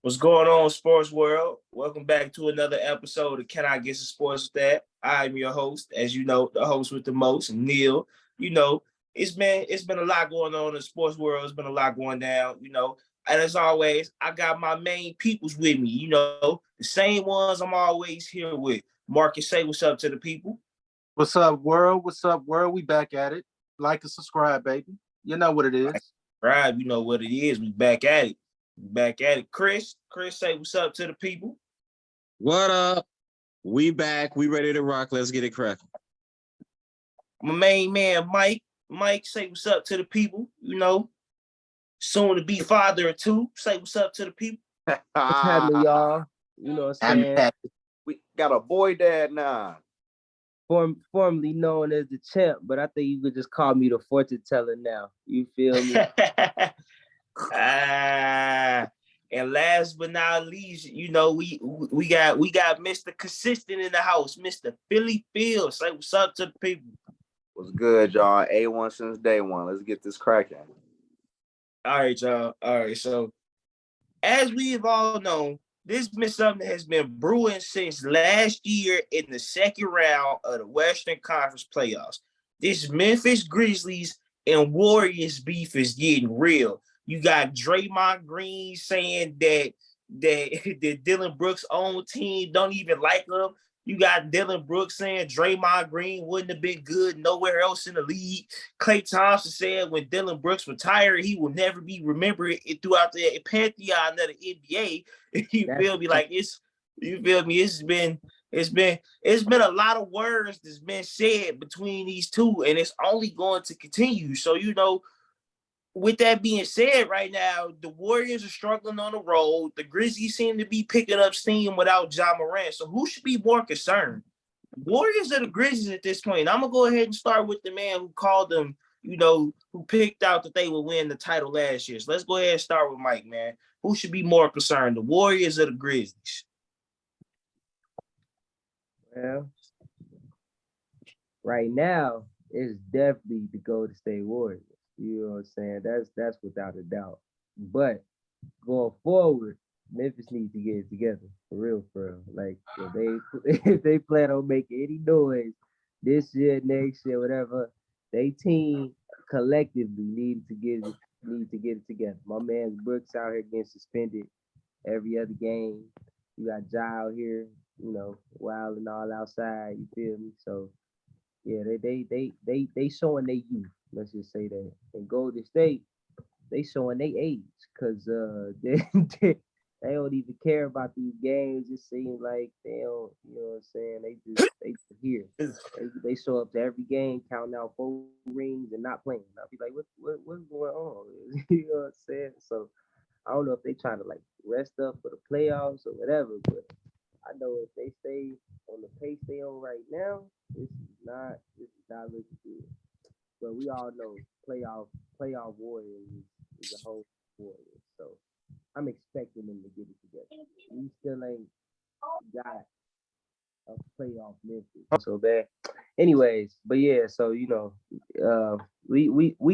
What's going on, sports world? Welcome back to another episode of Can I Get Some Sports With That? I'm your host, as you know, the host with the most, Neil. You know, it's been a lot going on in the sports world. It's been a lot going down, And as always, I got my main peoples with me, the same ones I'm always here with. Marcus, say what's up to the people. What's up, world? What's up, world? We back at it. Like and subscribe, baby. You know what it is. Right, you know what it is. We back at it. Back at it. Chris, say what's up to the people. What up? We back. We ready to rock. Let's get it cracking. My main man, Mike. Mike, say what's up to the people. Soon to be father of two. Say what's up to the people. What's happening, y'all? You know what I'm saying? We got a boy dad now. Formerly known as the champ, but I think you could just call me the fortune teller now. You feel me? And last but not least, we got Mr. Consistent in the house, Mr. Philly Fields. Say what's up to the people. What's good, y'all? A1 since day one. Let's get this cracking. All right, y'all. All right, so as we've all known, this been something that has been brewing since last year in the second round of the Western Conference playoffs. This Memphis Grizzlies and Warriors beef is getting real. You got Draymond Green saying that Dylan Brooks' own team don't even like him. You got Dylan Brooks saying Draymond Green wouldn't have been good nowhere else in the league. Klay Thompson said when Dylan Brooks retired, he will never be remembered throughout the pantheon of the NBA. You feel me? Like you feel me? It's been a lot of words that's been said between these two, and it's only going to continue. So, with that being said, right now, the Warriors are struggling on the road. The Grizzlies seem to be picking up steam without Ja Morant. So who should be more concerned? Warriors or the Grizzlies at this point? I'm going to go ahead and start with the man who called them, who picked out that they would win the title last year. So let's go ahead and start with Mike, man. Who should be more concerned, the Warriors or the Grizzlies? Well, right now, it's definitely the Golden State Warriors. You know what I'm saying? That's without a doubt. But going forward, Memphis needs to get it together for real. Like if they plan on making any noise this year, next year, whatever, they team collectively need to get it together. My man Brooks out here getting suspended every other game. You got Ja out here, wild and all outside. You feel me? So yeah, they showing their youth. Let's just say that. And Golden State, they showing their age because they don't even care about these games. It seems like they don't, you know what I'm saying? They here. They show up to every game, counting out 4 rings and not playing. I'll be like, what's going on? You know what I'm saying? So I don't know if they trying to like rest up for the playoffs or whatever, but I know if they stay on the pace they on right now, this is not looking good. But we all know playoff Warriors is a whole Warriors. So I'm expecting them to get it together. We still ain't got a playoff Memphis so bad. Anyways, but yeah, so we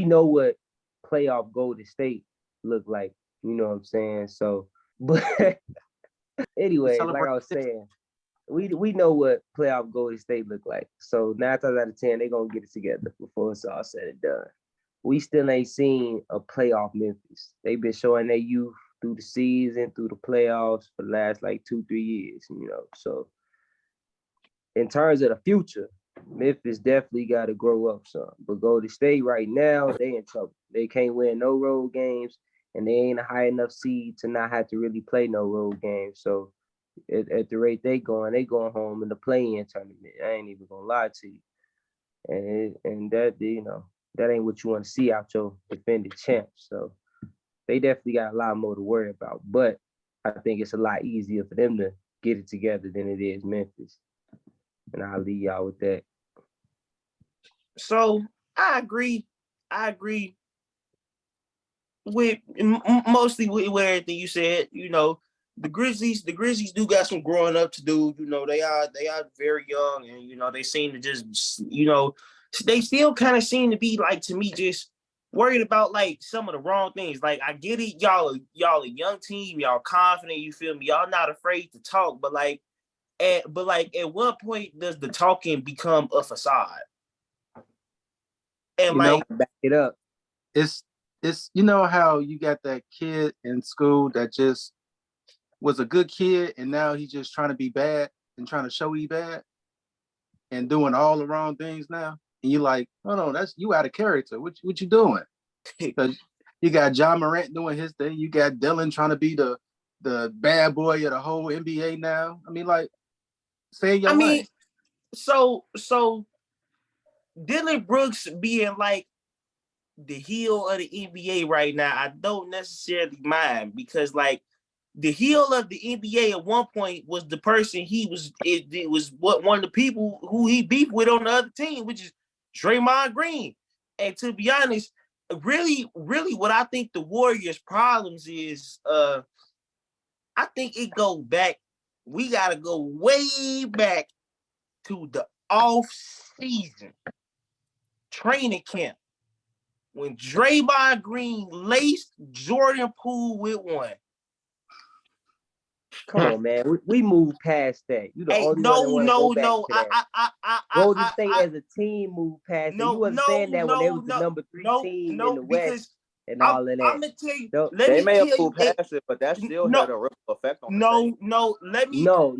know what playoff Golden State look like. You know what I'm saying? So, but anyway, like I was saying, we know what playoff Golden State look like. So 9 times out of 10, they're gonna get it together before it's all said and done. We still ain't seen a playoff Memphis. They've been showing their youth through the season, through the playoffs for the last like 2-3 years, So in terms of the future, Memphis definitely got to grow up some. But Golden State right now, they in trouble. They can't win no road games, and they ain't a high enough seed to not have to really play no road games. So at the rate they going home in the play-in tournament. I ain't even gonna lie to you. And that, that ain't what you want to see out your defending champs. So they definitely got a lot more to worry about. But I think it's a lot easier for them to get it together than it is Memphis. And I'll leave y'all with that. So I agree with mostly with everything you said. The Grizzlies do got some growing up to do. They are very young, and they seem to just, they still kind of seem to be like, to me, just worried about like some of the wrong things. Like I get it, y'all a young team, y'all confident, you feel me? Y'all not afraid to talk, but at what point does the talking become a facade? And back it up. It's you know how you got that kid in school that just was a good kid and now he's just trying to be bad and trying to show he bad and doing all the wrong things now. And you like, oh no, that's you out of character. What you doing? Because you got John Morant doing his thing. You got Dylan trying to be the bad boy of the whole NBA now. I mean, like, say your lane. So Dylan Brooks being like the heel of the NBA right now, I don't necessarily mind because like the heel of the NBA at one point was the person it was one of the people who he beefed with on the other team, which is Draymond Green. And to be honest, really what I think the Warriors' problems is, I think it go back. We gotta go way back to the off-season training camp when Draymond Green laced Jordan Poole with one. Come on, man. We moved past that. You the only one that wanna go back to that. Golden State as a team moved past that. You wasn't saying that when they was the number 3 team in the West and all of that. I'm gonna tell you. They may have moved past it, but that still had a ripple effect on the team.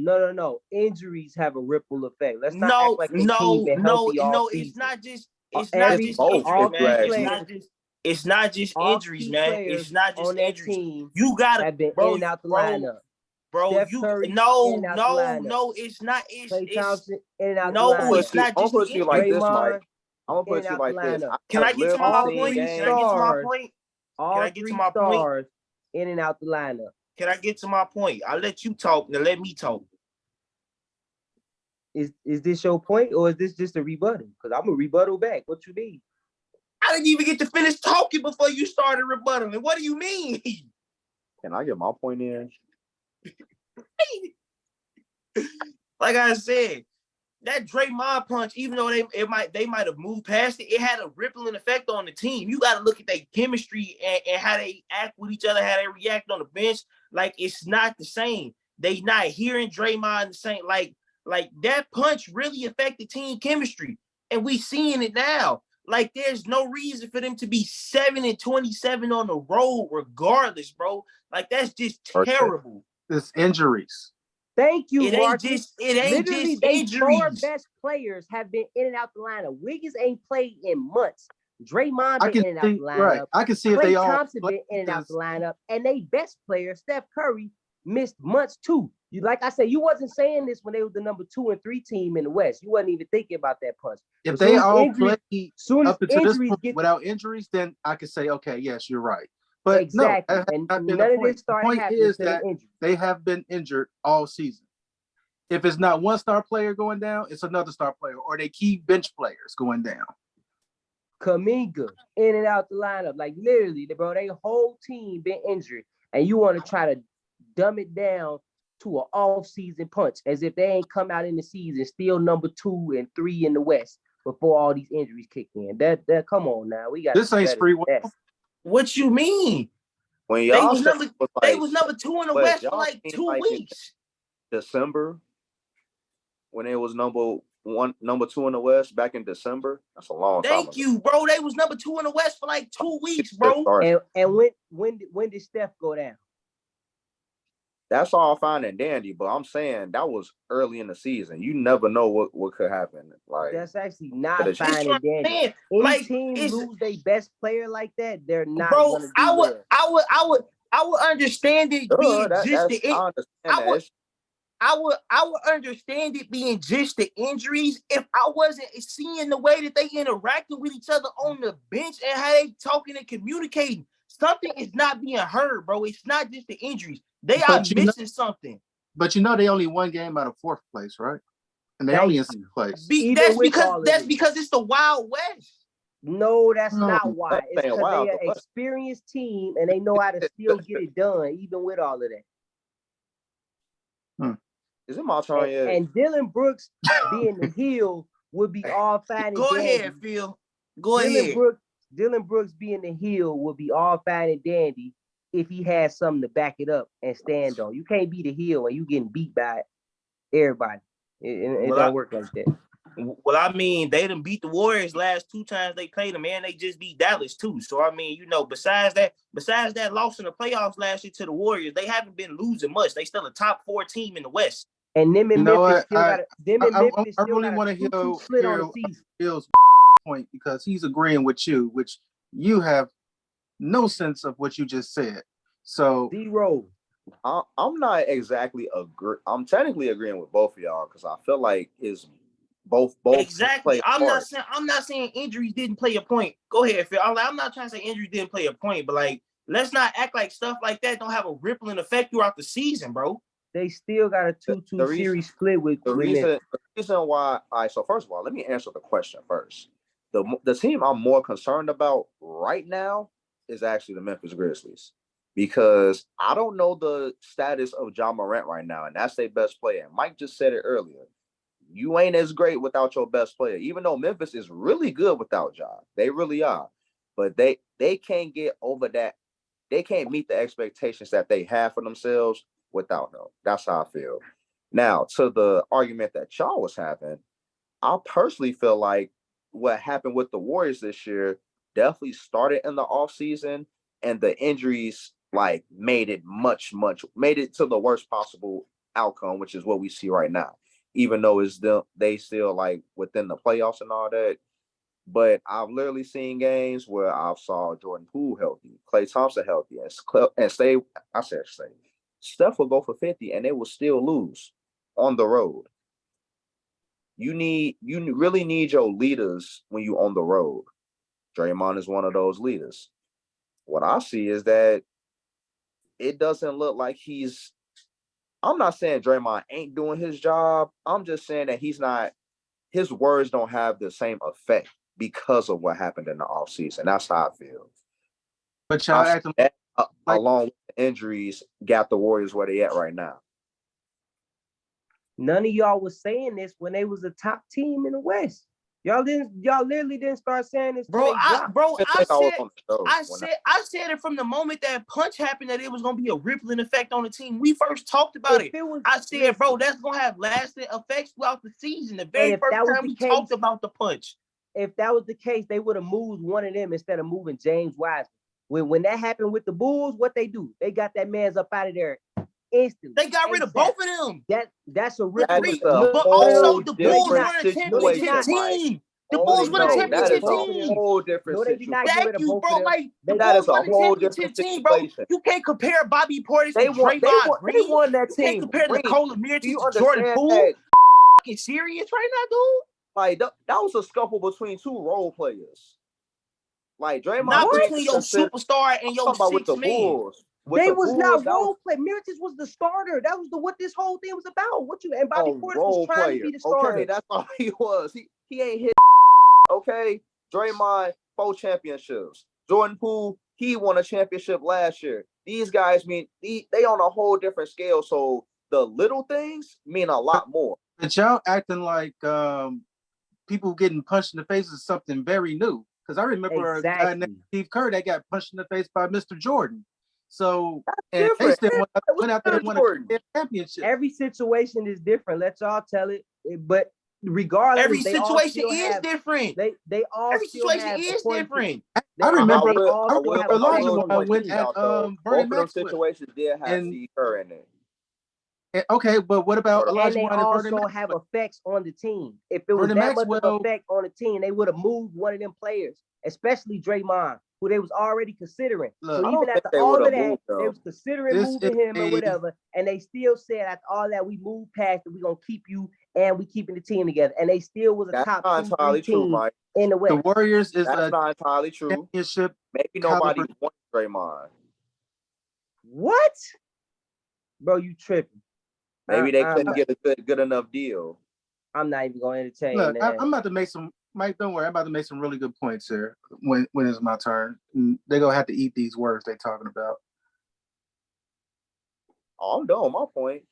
No. Injuries have a ripple effect. Let's not act like the team been healthy all season. It's not just injuries, man. It's not just injuries, man. It's not just injuries. You gotta have been in and out the lineup. Bro, Steph Curry, no, it's not. Klay Thompson in and out no, the lineup. it's not just. I'm gonna put you like this, Mike. I'm gonna put you like this. Can I get to my point? Can I get to my point? All Can I get to my point? In and out the lineup. Can I get to my point? I'll let you talk. Now let me talk. Is this your point or is this just a rebuttal? Because I'm a rebuttal back. What you mean? I didn't even get to finish talking before you started rebuttaling. What do you mean? Can I get my point in? Like I said, that Draymond punch, even though they might have moved past it, it had a rippling effect on the team. You got to look at their chemistry and how they act with each other, how they react on the bench. Like it's not the same. They not hearing Draymond the same. Like that punch really affected team chemistry, and we seeing it now. Like there's no reason for them to be 7-27 on the road, regardless, bro. Like that's just terrible. It's injuries. Thank you, Marcus. It ain't literally, just they injuries. 4 best players have been in and out the lineup. Wiggins ain't played in months. Draymond been in and out the lineup. Right. I can see if they all Thompson been in and out the lineup. And they best player, Steph Curry, missed months too. Like I said, you wasn't saying this when they were the number 2 and 3 team in the West. You wasn't even thinking about that punch. If they all play up until this point without injuries, then I could say, okay, yes, you're right. But exactly. No, and none of this started happening. The point is that they have been injured all season. If it's not one star player going down, it's another star player, or they keep bench players going down. Kaminga in and out the lineup, like literally, bro. Their whole team been injured, and you want to try to dumb it down to an off-season punch, as if they ain't come out in the season still number 2 and 3 in the West before all these injuries kick in. That come on now, we got this ain't free will. What you mean? When they was number 2 in the West for like 2 weeks. December, when it was number 2 in the West back in December. That's a long time. Thank you, bro. They was number 2 in the West for like 2 weeks, bro. And when did Steph go down? That's all fine and dandy, but I'm saying that was early in the season. You never know what could happen. Like that's actually not fine and dandy. Any team lose their best player like that, they're not. Bro, I would understand it being I would understand it being just the injuries if I wasn't seeing the way that they interacting with each other on the bench and how they talking and communicating. Something is not being heard, bro. It's not just the injuries. They are missing something. But they only 1 game out of 4th place, right? And they only in 6th place. That's because it's the Wild West. No, that's not why. It's because they're an experienced team and they know how to still get it done, even with all of that. Is it my turn yet? And Dylan Brooks being the heel would be all fine and Go dandy. ahead, Phil. Go ahead. Dylan Brooks being the heel would be all fine and dandy if he had something to back it up and stand on. You can't be the heel and you getting beat by everybody. It Well, don't work like that. Well, I mean, they done beat the Warriors last 2 times they played them, and they just beat Dallas too. So I mean, besides that loss in the playoffs last year to the Warriors, they haven't been losing much. They still a top 4 team in the West. And them and Memphis still got I really want to hear split on the season. Bill's point because he's agreeing with you, which you have no sense of what you just said. So zero. I'm not exactly I'm technically agreeing with both of y'all because I feel like it's both exactly. I'm not saying injuries didn't play a point. Go ahead, Phil. I'm not trying to say injuries didn't play a point, but like let's not act like stuff like that don't have a rippling effect throughout the season, bro. They still got a 2-2 series split with the reason why. All right, so first of all, let me answer the question first. The team I'm more concerned about right now is actually the Memphis Grizzlies because I don't know the status of Ja Morant right now, and that's their best player. Mike just said it earlier. You ain't as great without your best player, even though Memphis is really good without Ja. They really are. But they can't get over that. They can't meet the expectations that they have for themselves without him. That's how I feel. Now, to the argument that y'all was having, I personally feel like what happened with the Warriors this year definitely started in the offseason, and the injuries like made it to the worst possible outcome, which is what we see right now. Even though they still like within the playoffs and all that. But I've literally seen games where I saw Jordan Poole healthy, Klay Thompson healthy, Steph will go for 50 and they will still lose on the road. You really need your leaders when you on the road. Draymond is one of those leaders. What I see is that it doesn't look like I'm not saying Draymond ain't doing his job. I'm just saying that his words don't have the same effect because of what happened in the offseason. That's how I feel. But y'all acting like along with the injuries got the Warriors where they at right now. None of y'all was saying this when they was a top team in the West. Y'all literally didn't start saying this. I said it from the moment that punch happened that it was gonna be a rippling effect on the team. We first talked about it. I said, bro, that's gonna have lasting effects throughout the season. The very first time we talked about the punch. If that was the case, they would have moved one of them instead of moving James Wiseman. When that happened with the Bulls, what they do? They got that man's up out of there instantly. They got rid of both of them. That's a rip. But also the Bulls were a championship team. The Bulls were a championship team. A whole different situation. Thank you, bro. Like the Bulls were a championship team, bro. You can't compare Bobby Portis to Draymond Green. They won that team. You can't compare Nikola Mirotic to Jordan Poole. Fucking serious right now, dude? Like that was a scuffle between two role players. Like Draymond, not between your superstar and your six man. They was not role play. Mirotic was the starter. That was what this whole thing was about. And Bobby Portis was trying to be the starter. Okay, that's all he was. He ain't hit. Okay, Draymond 4 championships. Jordan Poole, he won a championship last year. These guys they on a whole different scale. So the little things mean a lot more. But y'all acting like people getting punched in the face is something very new. Because I remember a guy named Steve Kerr that got punched in the face by Mr. Jordan. So and they still went out there and won a championship. Every situation is different. Let y'all tell it. But regardless, every situation is different. They all every situation is different. I remember Elijah went at both of them situations did have Steve Kerr in it. Okay, but what about Elijah? And they also have effects on the team. If it was that much of effect on the team, they would have moved one of them players, especially Draymond, who they was already considering. So even after all of that, they was considering moving him or whatever, and they still said after all that, we moved past it, we gonna keep you and we keeping the team together. And they still was a top 2-3 team in the West. The Warriors is not entirely true. Championship. Maybe nobody wants Draymond. What? Bro, you tripping. Maybe they couldn't get a good enough deal. I'm not even going to entertain that. I'm about to make some, Mike, don't worry. I'm about to make some really good points here when it's my turn. They're going to have to eat these words they're talking about. Oh, I'm done with my point.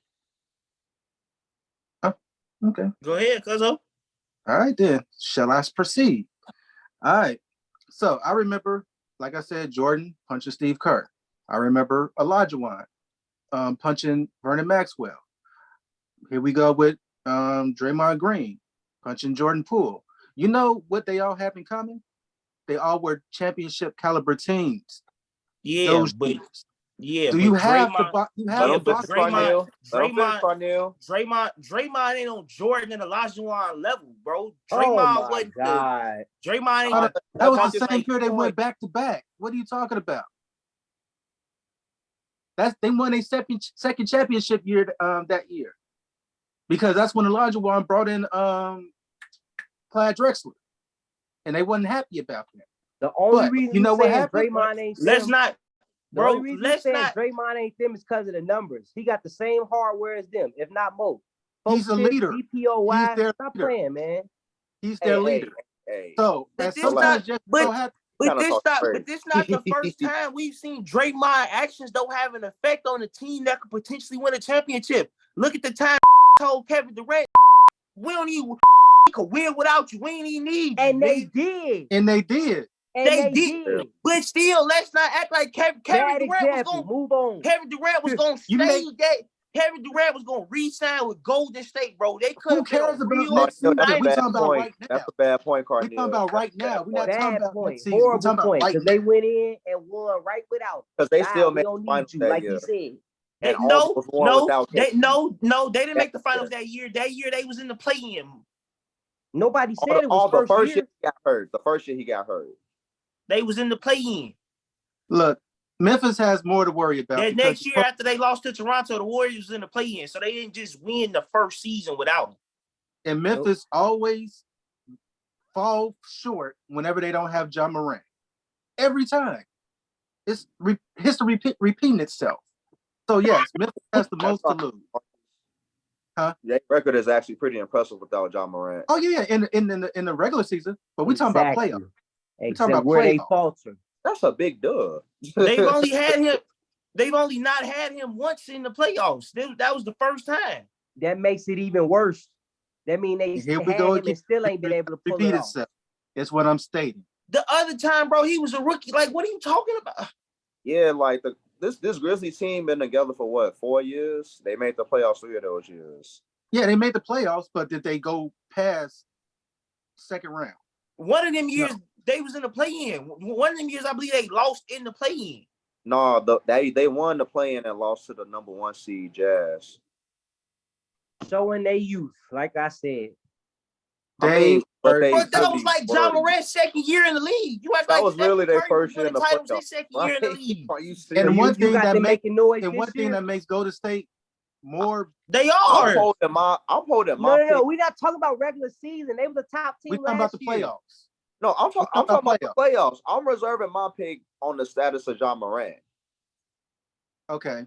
Oh, okay. Go ahead, cuzzo. All right, then. Shall I proceed? All right. So I remember, like I said, Jordan punching Steve Kerr. I remember Olajuwon punching Vernon Maxwell. Here we go with Draymond Green punching Jordan Poole. You know what they all have in common? They all were championship caliber teams. Yeah, Those but years. yeah, Do but you have Draymond, the you Let have yeah, him the but finish, Carneal. Let him finish, Draymond, Carneal. Draymond ain't on Jordan and Olajuwon level, bro. Oh Draymond my wasn't the God. Draymond ain't That the was Marcus, the same like, year they come on. went back to back. What are you talking about? They won a second championship year that year, because that's when Olajuwon brought in Clyde Drexler, and they wasn't happy about that. The only But reason you know you what saying happened? Draymond ain't Let's them, not, the only bro. reason you Let's saying not. Draymond ain't them is because of the numbers. He got the same hardware as them, if not more. He's a Focus, leader. DPOY. He's their Stop leader. playing, man. He's Hey, their hey, leader. hey. So But and this sometimes not, just but so happen. but Kinda talking crazy. this not the first time we've seen Draymond actions don't have an effect on a team that could potentially win a championship. Look at the time told Kevin Durant, we don't even we could win without you. We ain't even need you. And they nigga. did. And they did. And They they did. did. But still, let's not act like Kevin Bad Durant was example. going. Move on. Kevin Durant was going to You stay. make- That Kevin Durant was going to re-sign with Golden State, bro. They could Who have been a cares about real next season? That's a We bad talking about point. right now. That's a bad point, We Carneal. talking about right now. We're not talking Bad about point. next season. We're Horrible talking about point. right Because now. they went in and won right without. Because they Nah, still we made don't the need finals you, that like year. you said. And no, almost won without they KD. didn't make the That's finals fair. that year. That year they was in the play-in. Nobody said it was All the first first year. year he got hurt. The first year he got hurt. They was in the play-in. Look, Memphis has more to worry about. That because next year after they lost to Toronto, the Warriors was in the play-in, so they didn't just win the first season without him. And Memphis always fall short whenever they don't have Ja Morant. Every time. It's history repeating itself. So yes, Memphis has the most to lose. Their record is actually pretty impressive without Ja Morant. Oh yeah, in the regular season, but we're talking about playoffs. Except about where they playoffs. falter. That's a big dub. They've only had him. They've only not had him once in the playoffs. That was the first time. That makes it even worse. That means they Here we had go him again. and still ain't been able to pull Repeat it off. itself. That's what I'm stating. The other time, bro, he was a rookie. Like, what are you talking about? Yeah, like this Grizzlies team been together for what, 4 years? They made the playoffs 3 of those years. Yeah, they made the playoffs, but did they go past second round? One of them years they was in the play-in. One of them years, I believe they lost in the play-in. No, they won the play-in and lost to the number 1 seed Jazz. Showing their youth, like I said. But But that was like Ja Morant's second year in the league. You act that like was really their first year in the titles playoffs. his second year in the league. And one thing that makes Golden State more. They are. I'm holding my No, we're not talking about regular season. They were the top team. We're talking about the playoffs. No, I'm talking about the playoffs. I'm reserving my pick on the status of Ja Morant. Okay.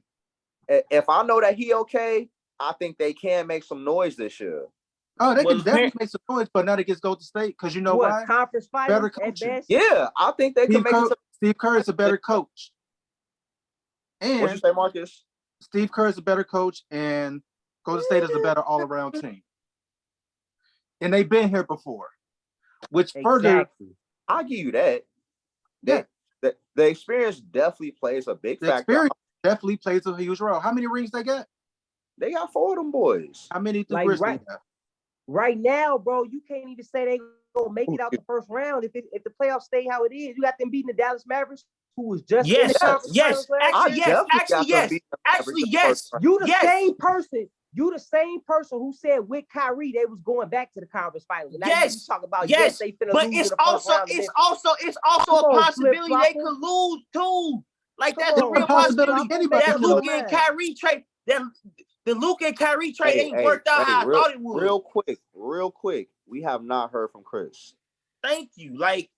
If I know that he okay, I think they can make some noise this year. Oh, they can definitely make some noise, but not against Golden State, because you know why? Conference finals, better coaching. Yeah, I think they can make some. Steve Kerr is a better coach. And what you say, Marcus? Steve Kerr is a better coach, and Golden State is a better all-around team. And they've been here before, which further. I'll give you that. Yeah. The experience definitely plays a big factor. Experience definitely plays a huge role. How many rings they got? They got 4 of them boys. How many do Grizzlies have? Right now, bro, you can't even say they gonna make it out the first round if the playoffs stay how it is. You got them beating the Dallas Mavericks, who was just in the conference finals last year. Actually, yes. You the same person. You the same person who said with Kyrie they was going back to the conference finals. And now you talk about they finna but lose it's in the first round. it's also a possibility they could lose too. Like that's a real possibility. That Luka and Kyrie trade. The Luka and Kyrie trade ain't worked out how I thought it would. Real quick. We have not heard from Chris. Thank you. Like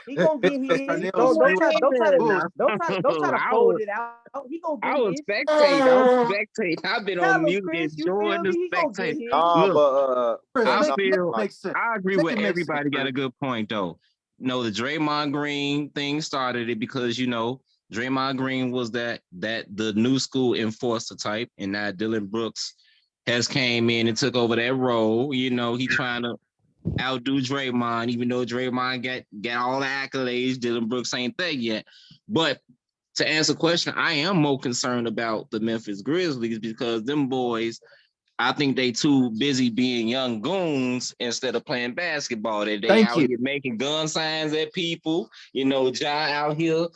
he gonna get his. Don't try to fold it out. He gonna get his. I was spectating. I've been on mute enjoying the spectating. I agree with everybody. Got a good point though. No, the Draymond Green thing started it because Draymond Green was that the new school enforcer type, and now Dylan Brooks has came in and took over that role. He trying to outdo Draymond, even though Draymond got all the accolades. Dylan Brooks ain't there yet. But to answer the question, I am more concerned about the Memphis Grizzlies because them boys, I think they too busy being young goons instead of playing basketball. They Thank out you. here making gun signs at people. Ja out here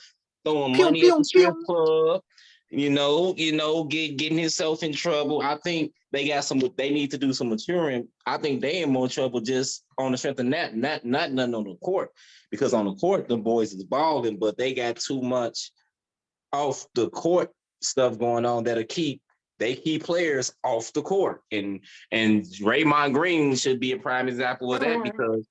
throwing Pew, money at the pew, strip pew. club. Getting himself in trouble. I think they need to do some maturing. I think they in more trouble just on the strength of that, not nothing on the court. Because on the court, the boys is balling, but they got too much off the court stuff going on that'll keep players off the court. And Draymond Green should be a prime example of that because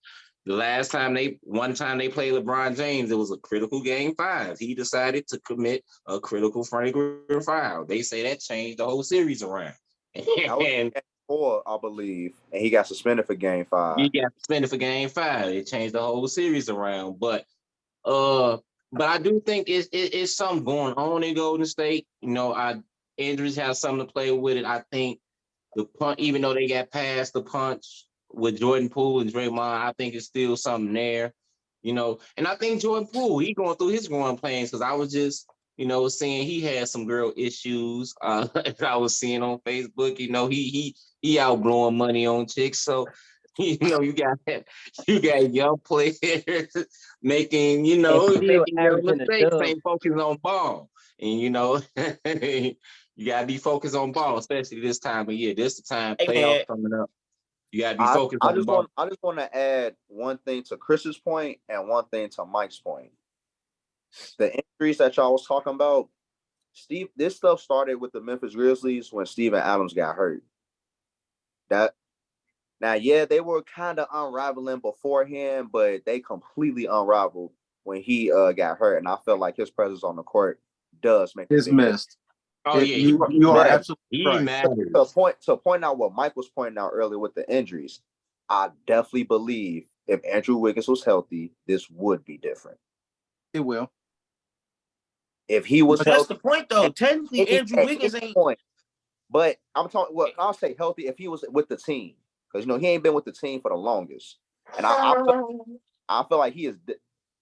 one time they played LeBron James, it was a critical game 5. He decided to commit a critical flagrant foul. They say that changed the whole series around. And 4, I believe, and he got suspended for game 5. He got suspended for game 5. It changed the whole series around. But I do think it's something going on in Golden State. Injuries have something to play with it. I think the punch, even though they got past the punch with Jordan Poole and Draymond, I think it's still something there. And I think Jordan Poole, he going through his growing pains because I was just, seeing he had some girl issues. I was seeing on Facebook, he out blowing money on chicks. So, you got young players making young mistakes, ain't focusing on ball. And you gotta be focused on ball, especially this time of year. This the time playoffs coming up. You gotta be focused on ball. I just want to add one thing to Chris's point and one thing to Mike's point. The injuries that y'all was talking about, this stuff started with the Memphis Grizzlies when Steven Adams got hurt. They were kind of unraveling beforehand, but they completely unraveled when he got hurt. And I felt like his presence on the court does make It's missed. Oh, yeah, you are absolutely right. matters. To point out what Mike was pointing out earlier with the injuries, I definitely believe if Andrew Wiggins was healthy, this would be different. It will. If he was healthy, that's the point, though. Technically, Andrew Wiggins ain't. Point. But I'm talking. Well, I'll say healthy if he was with the team, because he ain't been with the team for the longest, and I feel like he is.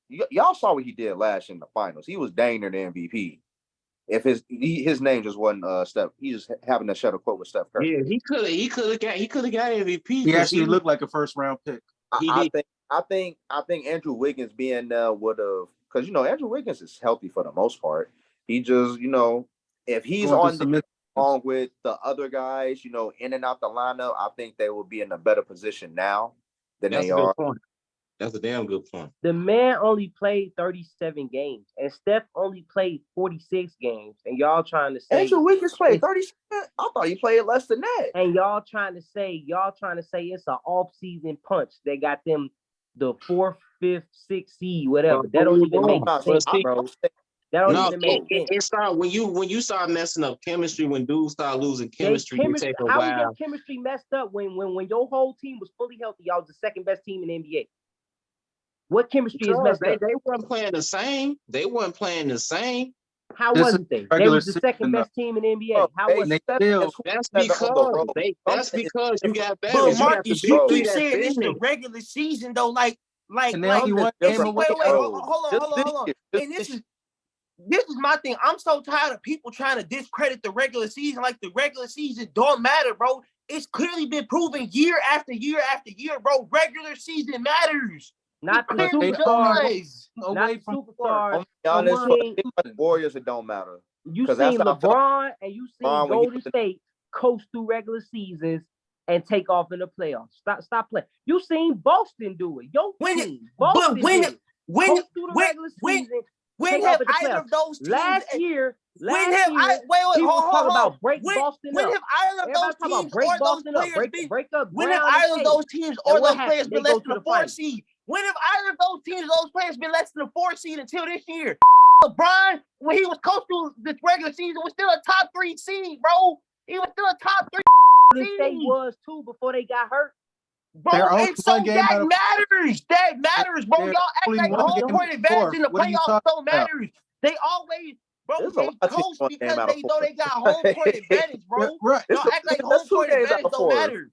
Y'all saw what he did last year in the finals. He was dang near the MVP. If his name just wasn't Steph, he just having to shut a quote with Steph Curry. Yeah, he could have got MVP. He actually looked like a first round pick. I think Andrew Wiggins being would have, because Andrew Wiggins is healthy for the most part. He just if he's along with the other guys, in and out the lineup, I think they will be in a better position now than they are. Point. That's a damn good point. The man only played 37 games, and Steph only played 46 games. And y'all trying to say Andrew Wiggins played 37? I thought he played less than that. And y'all trying to say it's an off-season punch. They got them the 4th, 5th, 6th seed, whatever. That don't even make sense, bro. That don't even make sense. It start when you start messing up chemistry. When dudes start losing chemistry, it take a while. How was your chemistry messed up when your whole team was fully healthy? Y'all was the second best team in the NBA. What chemistry is messed up? They weren't playing the same. How wasn't they? They was the second best team in the NBA. How was it? That's because you got better. But Marcus, you keep saying it's the regular season though. Like, hold on. And this is my thing. I'm so tired of people trying to discredit the regular season. Like the regular season don't matter, bro. It's clearly been proven year after year after year, bro. Regular season matters. Not the superstars. Not the superstars. Warriors, it don't matter. You seen LeBron and you seen Golden State coast through regular seasons and take off in the playoffs. Stop playing. You seen Boston do it. When have either of those teams last year? When have either of those teams or those players been less than the 4th seed? When have either of those teams, those players been less than the 4th seed until this year? LeBron, when he was coached through this regular season, was still a top 3 seed, bro. He was still a top 3 seed. State was too before they got hurt. Bro, and so that matters. That matters, bro. Y'all act like home court advantage in the playoffs don't matters. They always, bro, they coach because they know they got home court advantage, bro. Y'all act like home court advantage don't matter.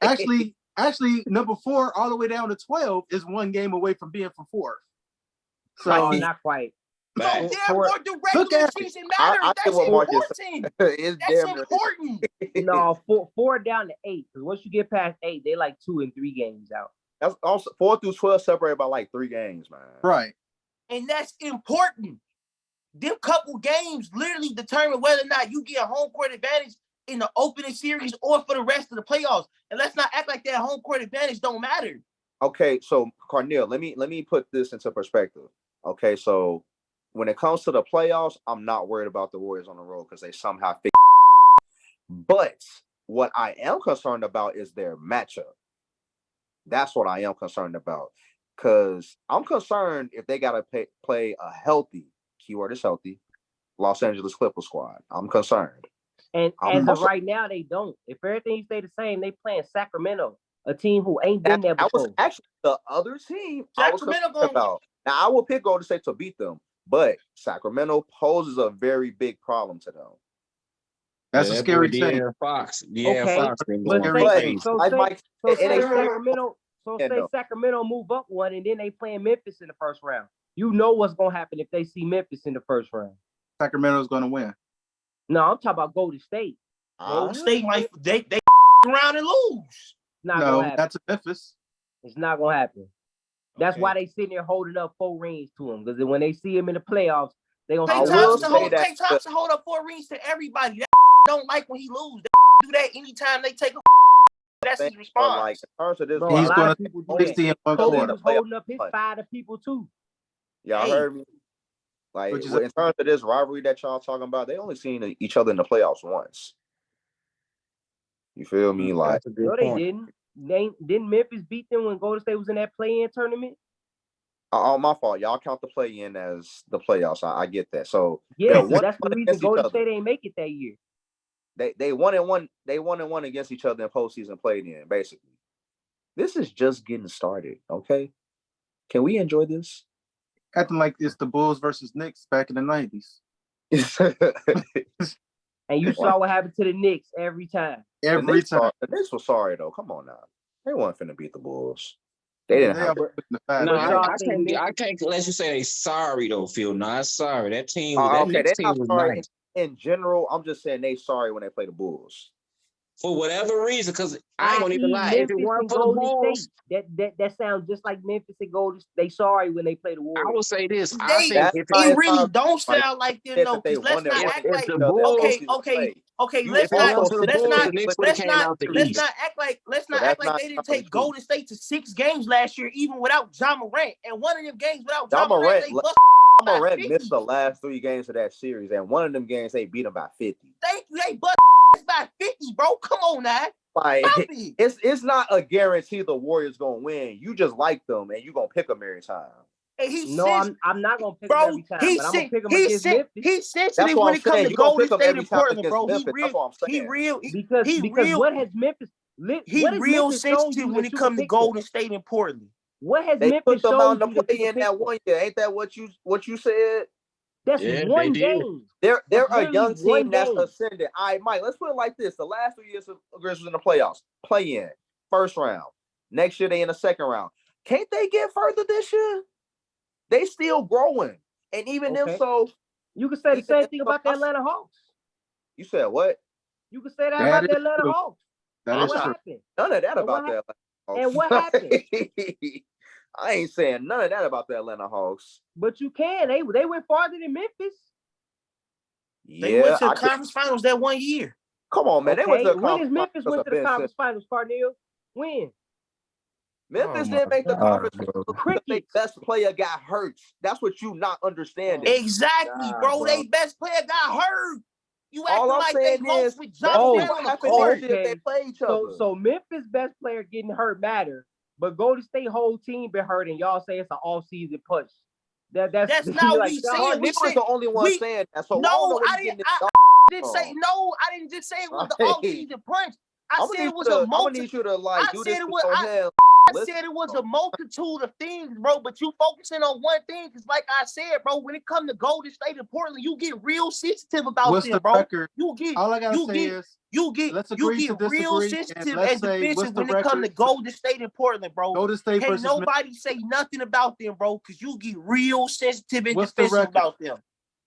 Actually, Actually, number 4 all the way down to 12 is one game away from being for 4th. So No, not quite. So Facts. therefore, the regular at it. season matters. I get That's what Marcus important. It's That's damn near- important. No, four down to 8. Because once you get past 8, they like 2 and 3 games out. That's also 4 through 12 separated by like 3 games, man. right. And that's important. Them couple games literally determine whether or not you get a home court advantage in the opening series or for the rest of the playoffs. And let's not act like that home court advantage don't matter. Okay, so Carneal, let me put this into perspective. Okay, so when it comes to the playoffs, I'm not worried about the Warriors on the road because they somehow fix. But what I am concerned about is their matchup. That's what I am concerned about. Because I'm concerned if they got to play a healthy, keyword is healthy, Los Angeles Clippers squad. I'm concerned. And I'm as of also- right now, they don't. If everything stay the same, they playing Sacramento, a team who ain't been there That was before. actually the other team I was Sacramento concerned about. Now, I will pick Golden State to beat them, but Sacramento poses a very big problem to them. That's a that scary boy thing. De'Aaron Fox. De'Aaron Okay, Fox been but going say- crazy. So I say, might- so and say they- Sacramento. So Yeah, say no. Sacramento move up one, and then they playing Memphis in the first round. You know what's gonna happen if they see Memphis in the first round. Sacramento's going to win. No, I'm talking about Golden State. Golden State might they around and lose. It's not No, gonna happen. that's Memphis. It's not gonna happen. That's Okay. why they sitting there holding up 4 rings to him. Because when they see him in the playoffs, they gonna I Klay say, will Thompson say hold that- Klay Thompson hold up 4 rings to everybody. That don't like when he lose. That do that anytime they take a. That's his But response. like in terms of this, Bro, He's a lot gonna of people do only that. 60 and one Kobe quarter. was holding up his 5 to people too. y'all Hey. heard me. Like Which is in terms of this rivalry that y'all talking about, they only seen each other in the playoffs once. You feel me? Like That's a good No, they point. didn't. Didn't Memphis beat them when Golden State was in that play-in tournament? my fault. Y'all count the play-in as the playoffs. I get that. So Yeah, they're so one that's the reason against each Golden other. State ain't make it that year. They won and one. They won and one against each other in postseason played in. Basically, this is just getting started. Okay, can we enjoy this? Acting like it's the Bulls versus Knicks back in the 90s. And you saw what happened to the Knicks every time. Every time. The Knicks were sorry though. Come on now, they weren't finna beat the Bulls. They didn't They have. always put in the five. No, But y'all I think can't let you say they sorry though, Phil. Not sorry. That team, Okay, that next they team not was sorry nice in general. I'm just saying they sorry when they play the Bulls. for whatever reason. Because I ain't gonna even i.e. lie. If it Memphis weren't and for the Golden Bulls, State. That sounds just like Memphis and Golden State. They sorry when they play the I Warriors. will say this. I They think That's if why it it's really not don't like sound like them that though. they Because let's won not that act if like the Bulls, okay. if Let's it not was for the let's Bulls, not the Knicks would have let's came not out the let's East. not act like that's they not didn't how take it's Golden State to 6 games last year, even without John Morant. And one of them games without Ja John Morant, Morant- they bust Ja by Morant 50. missed the last 3 games of that series, and one of them games they beat them by 50. Thank you. They bust by 50, bro. Come on now. Like Stop it. it's not a guarantee the Warriors gonna win. You just like them, and you gonna pick them every time. And he No, I'm not gonna pick them bro, every time, but I'm gonna pick them he's against Memphis he's sensitive That's what when I'm it comes saying. to You gonna Golden pick them State every and time Portland, against bro. Memphis. That's what I'm saying. because what has Memphis He what has real Memphis shown sensitive you when that it you comes can to pick them? Golden State and Portland. What has They Memphis put them out shown in the you that you play can in pick that them? one year. Ain't that what you said? That's Yeah, they one did. game. They're That's a young literally one team that's game. ascended. All right, Mike, let's put it like this. The last 3 years of Grizzlies in the playoffs, play in, first round. Next year, they in the second round. Can't they get further this year? They still growing. And even Okay. if so, You can say the even same if thing so, about the Atlanta Hawks. you said what? You can say that That about is the Atlanta true. Hawks. That And is what true. happened? None of that And about what the Atlanta Hawks. And what happened? I ain't saying none of that about the Atlanta Hawks. But you can. They went farther than Memphis. They went to the I could- conference finals that one year. come on, man. They went to the When conference is Memphis finals went to because the of Ben conference finals, Cardinal? When? Memphis Oh didn't my make the God, conference bro. finals because their Crickets. best player got hurt. That's what you not understanding. Exactly, God, bro. bro. They best player got hurt. You All acting I'm like they saying lost is, with that's John what Morant on the happened court. this year if they play each other. So Memphis best player getting hurt matter, but Golden State whole team been hurt, and y'all say it's an all-season push. That's not like, we dog, saying. We Nick was said the only one we- saying that. So No, I I didn't. I didn't say from. no. I didn't just say it was the Hey. off-season punch. I I'm said gonna it was a need you to like I do said this it with was- your I- hand. said it was a multitude of things, bro, but you focusing on one thing. Because like I said, bro, when it comes to Golden State and Portland, you get real sensitive about What's them, the bro. record? You get All I gotta you say get is you get let's you agree to get real disagree, and sensitive let's and say what's defensive the when it comes to record? Golden State and Portland, bro. Golden State Can't versus nobody say nothing about them, bro, because you get real sensitive and What's the defensive record? about them.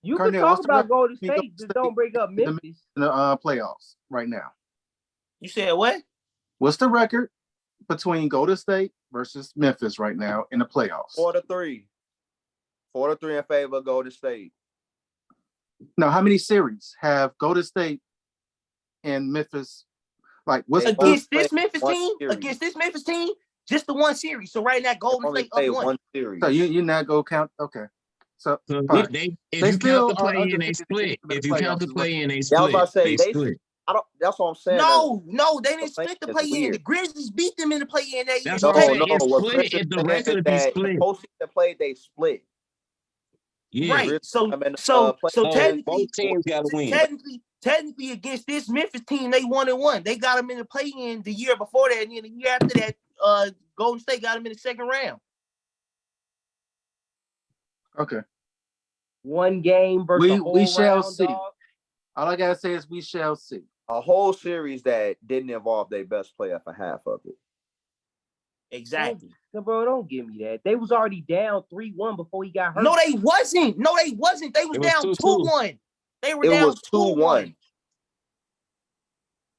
You Cornell, can talk what's the about record Golden between Golden State, just State don't bring up and the Memphis. in the playoffs right now? You said what? What's the record between Golden State versus Memphis right now in the playoffs? 4-3. 4-3 in favor of Golden State. Now, how many series have Golden State and Memphis? Like, what's They the Against played this Memphis one team, series. just the one series. So right now, Golden Only State played up one. one series. so you not go count? Okay, so So fine. if They you still count the are play in, they undefeated split. in the If you count playoffs the is what play in, they Yeah, I was about split. to say They split. I don't. That's what I'm saying. No, they didn't the split the play-in play is in. The weird. Grizzlies beat them in the play in that year. That's No, what I'm saying. no. It's What split. Chris is If the saying record is to be that the split. postseason play they split. Yeah. Right. Grizzlies, So I mean, so play- so Oh, technically, both teams got to win. technically against this Memphis team, they 1-1. They got them in the play in the year before that, and then the year after that, Golden State got them in the second round. Okay. One game versus a whole We shall round, see. dog. All I gotta say is we shall see. a whole series that didn't involve their best player for half of it. Exactly. So, bro, don't give me that. They was already down 3-1 before he got hurt. No, they wasn't. They was It was down 2-2. 2-1. They were It down was 2-1.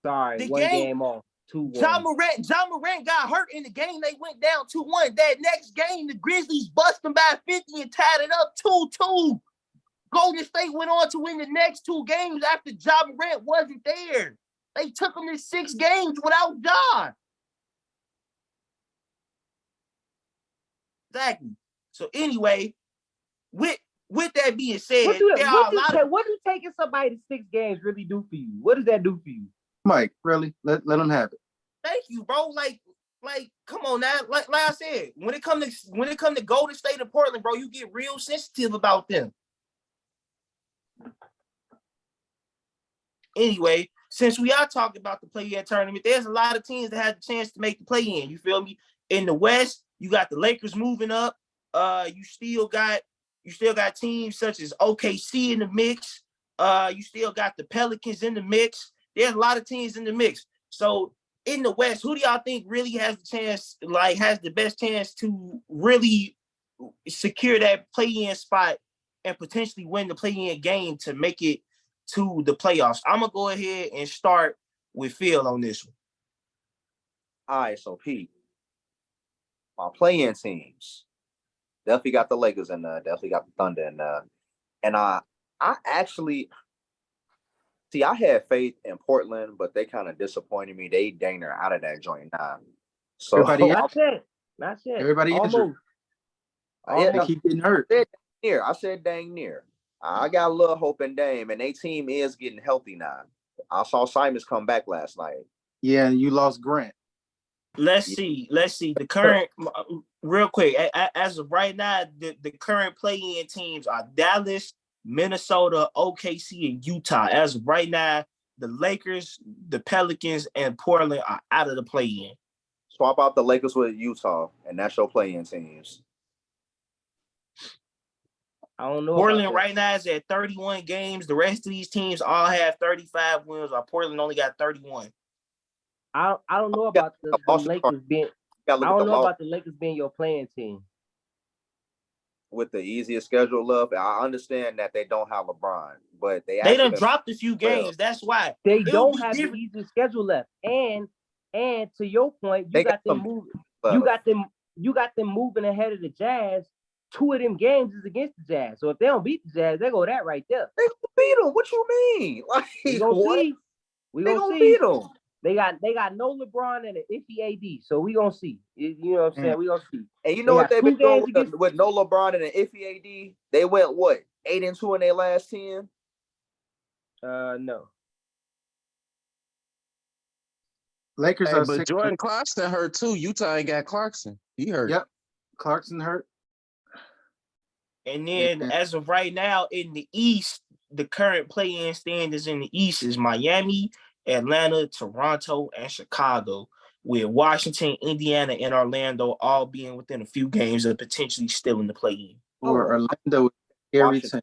Sorry, The one game- game off. 2-1. John Morant got hurt in the game. They went down 2-1. That next game, the Grizzlies bust them by 50 and tied it up 2-2. Golden State went on to win the next 2 games after John Morant wasn't there. They took them to 6 games without Ja. Exactly. So anyway, with that being said, what do taking somebody to 6 games really do for you? What does that do for you? Mike, really? Let them have it. Thank you, bro. Like, come on now. Like I said, when it come to Golden State and Portland, bro, you get real sensitive about them. Anyway, since we are talking about the play-in tournament, there's a lot of teams that have the chance to make the play-in. You feel me? In the West, you got the Lakers moving up. You still got teams such as OKC in the mix. You still got the Pelicans in the mix. There's a lot of teams in the mix. So in the West, who do y'all think really has the best chance to really secure that play-in spot and potentially win the play-in game to make it to the playoffs? I'm gonna go ahead and start with Phil on this one. All right, so Pete, my play-in teams definitely got the Lakers in there, definitely got the Thunder in there, and I actually see I had faith in Portland, but they kind of disappointed me. They dang near out of that joint now. So Everybody Not yet. Everybody injured. yeah, They keep getting hurt. I said dang near. I got a little hope in Dame, and their team is getting healthy now. I saw Simons come back last night. Yeah, and you lost Grant. Let's see. The current, real quick, as of right now, the current play-in teams are Dallas, Minnesota, OKC, and Utah. As of right now, the Lakers, the Pelicans, and Portland are out of the play-in. Swap out the Lakers with Utah, and that's your play-in teams. I don't know. Portland right now is at 31 games. The rest of these teams all have 35 wins, while Portland only got 31. I don't know about the Lakers being. I don't know about the Lakers being your playing team. With the easiest schedule left, I understand that they don't have LeBron, but they done dropped a few games. That's why they don't have the easiest schedule left. And to your point, you got them moving. You got them moving ahead of the Jazz. 2 of them games is against the Jazz. So if they don't beat the Jazz, they go that right there. They gonna beat them. What you mean? Like, we gonna see. We gonna see. Beat them. They got no LeBron and an iffy AD. So we gonna see. You know what I'm saying? We gonna see. And you know what they've been doing with no LeBron and an iffy AD? They went 8-2 in their last 10? No. Lakers are but Jordan Clarkson hurt too. Utah ain't got Clarkson. He hurt. Yep. Clarkson hurt. And then as of right now in the East, the current play-in standings in the East is Miami, Atlanta, Toronto, and Chicago. with Washington, Indiana, and Orlando all being within a few games of potentially still in the play-in. Or Orlando, everything.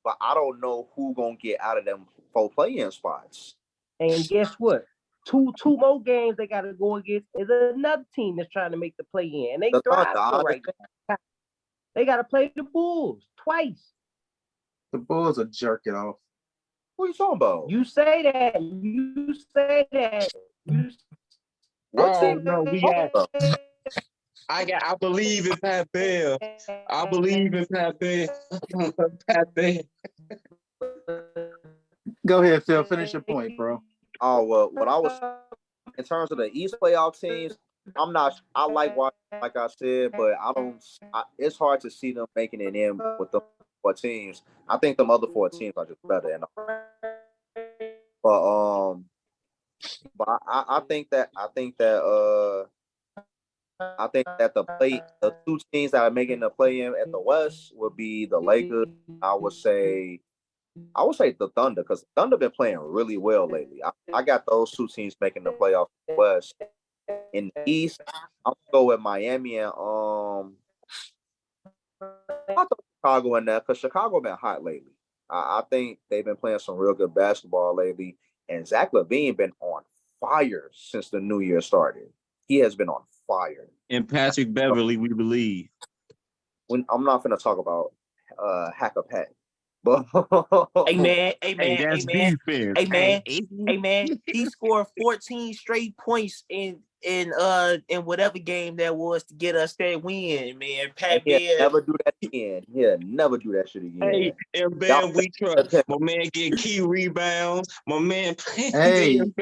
But I don't know who gonna get out of them 4 play-in spots. And guess what? Two more games they got to go against is another team that's trying to make the play-in, and they thriving right now. They got to play the Bulls twice. The Bulls are jerking off. What are you talking about? You say that. You say that. No, we got. I believe in Pat Bev. I believe in Pat Bev. Pat Bev. Go ahead, Phil. Finish your point, bro. Oh well, what I was in terms of the East playoff teams, I'm not. I like Washington, like I said, but I don't. It's hard to see them making it in with the 4 teams. I think them other 4 teams are just better. But I think that the 2 teams that are making the play-in at the West would be the Lakers. I would say the Thunder, because Thunder been playing really well lately. I got those 2 teams making the playoff in the West. In the East, I'm gonna go with Miami and I throw Chicago in there because Chicago been hot lately. I think they've been playing some real good basketball lately, and Zach LaVine been on fire since the new year started. He has been on fire. And Patrick Beverly, we believe. I'm not gonna talk about Hacker Pat. But Hey man, he scored 14 straight points in whatever game that was to get us that win, man. Pat Bev never do that again. Yeah, never do that shit again. Hey, and Ben, we trust. My man get key rebounds. My man. The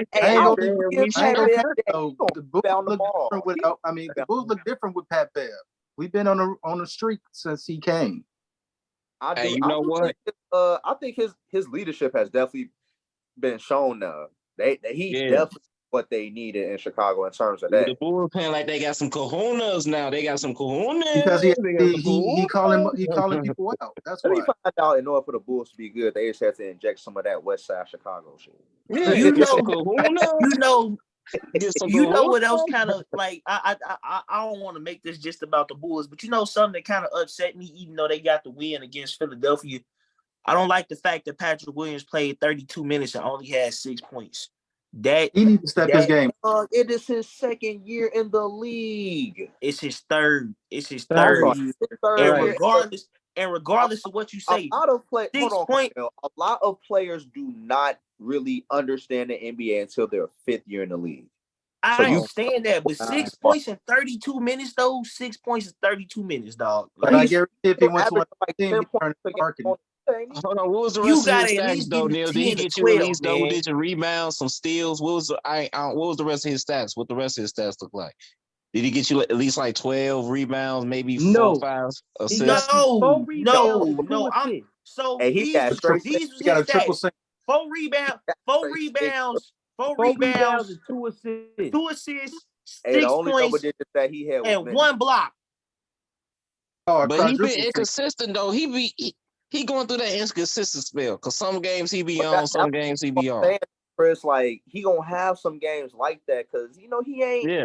Bulls look different with Pat Bev. We've been on a streak since he came. You know what? I think his leadership has definitely been shown now. Definitely what they needed in Chicago in terms of that. The Bulls playing like they got some cojones now. They got some cojones because he calling people out. That's why. Let me find out, in order for the Bulls to be good, they just have to inject some of that West Side Chicago shit. Yeah, you know what else kind of like I don't want to make this just about the Bulls, but you know something that kind of upset me, even though they got the win against Philadelphia. I don't like the fact that Patrick Williams played 32 minutes and only had 6 points. That he needs to step his game. It is his 2nd year in the league. It's his third. It's his third year. And regardless of what you say, a lot of players do not really understand the NBA until their 5th year in the league. I understand that, but 6 points in 32 minutes, though. 6 points in 32 minutes, dog. But I guarantee if he went to a team, he turned to marketing. Hold on, what was the rest of his stats though, Neil? Did he get you at least double-digit rebounds, some steals? What was the rest of his stats? What the rest of his stats look like? Did he get you at least like 12 rebounds, maybe 4 or 5 assists? No. He got a triple single. 4 rebounds, and 2 assists. 2 assists, 6 points, and 1 block. But he been inconsistent though. He going through that inconsistent spell because some games he be on, some games he be on. Chris, like he gonna have some games like that because he ain't. Yeah.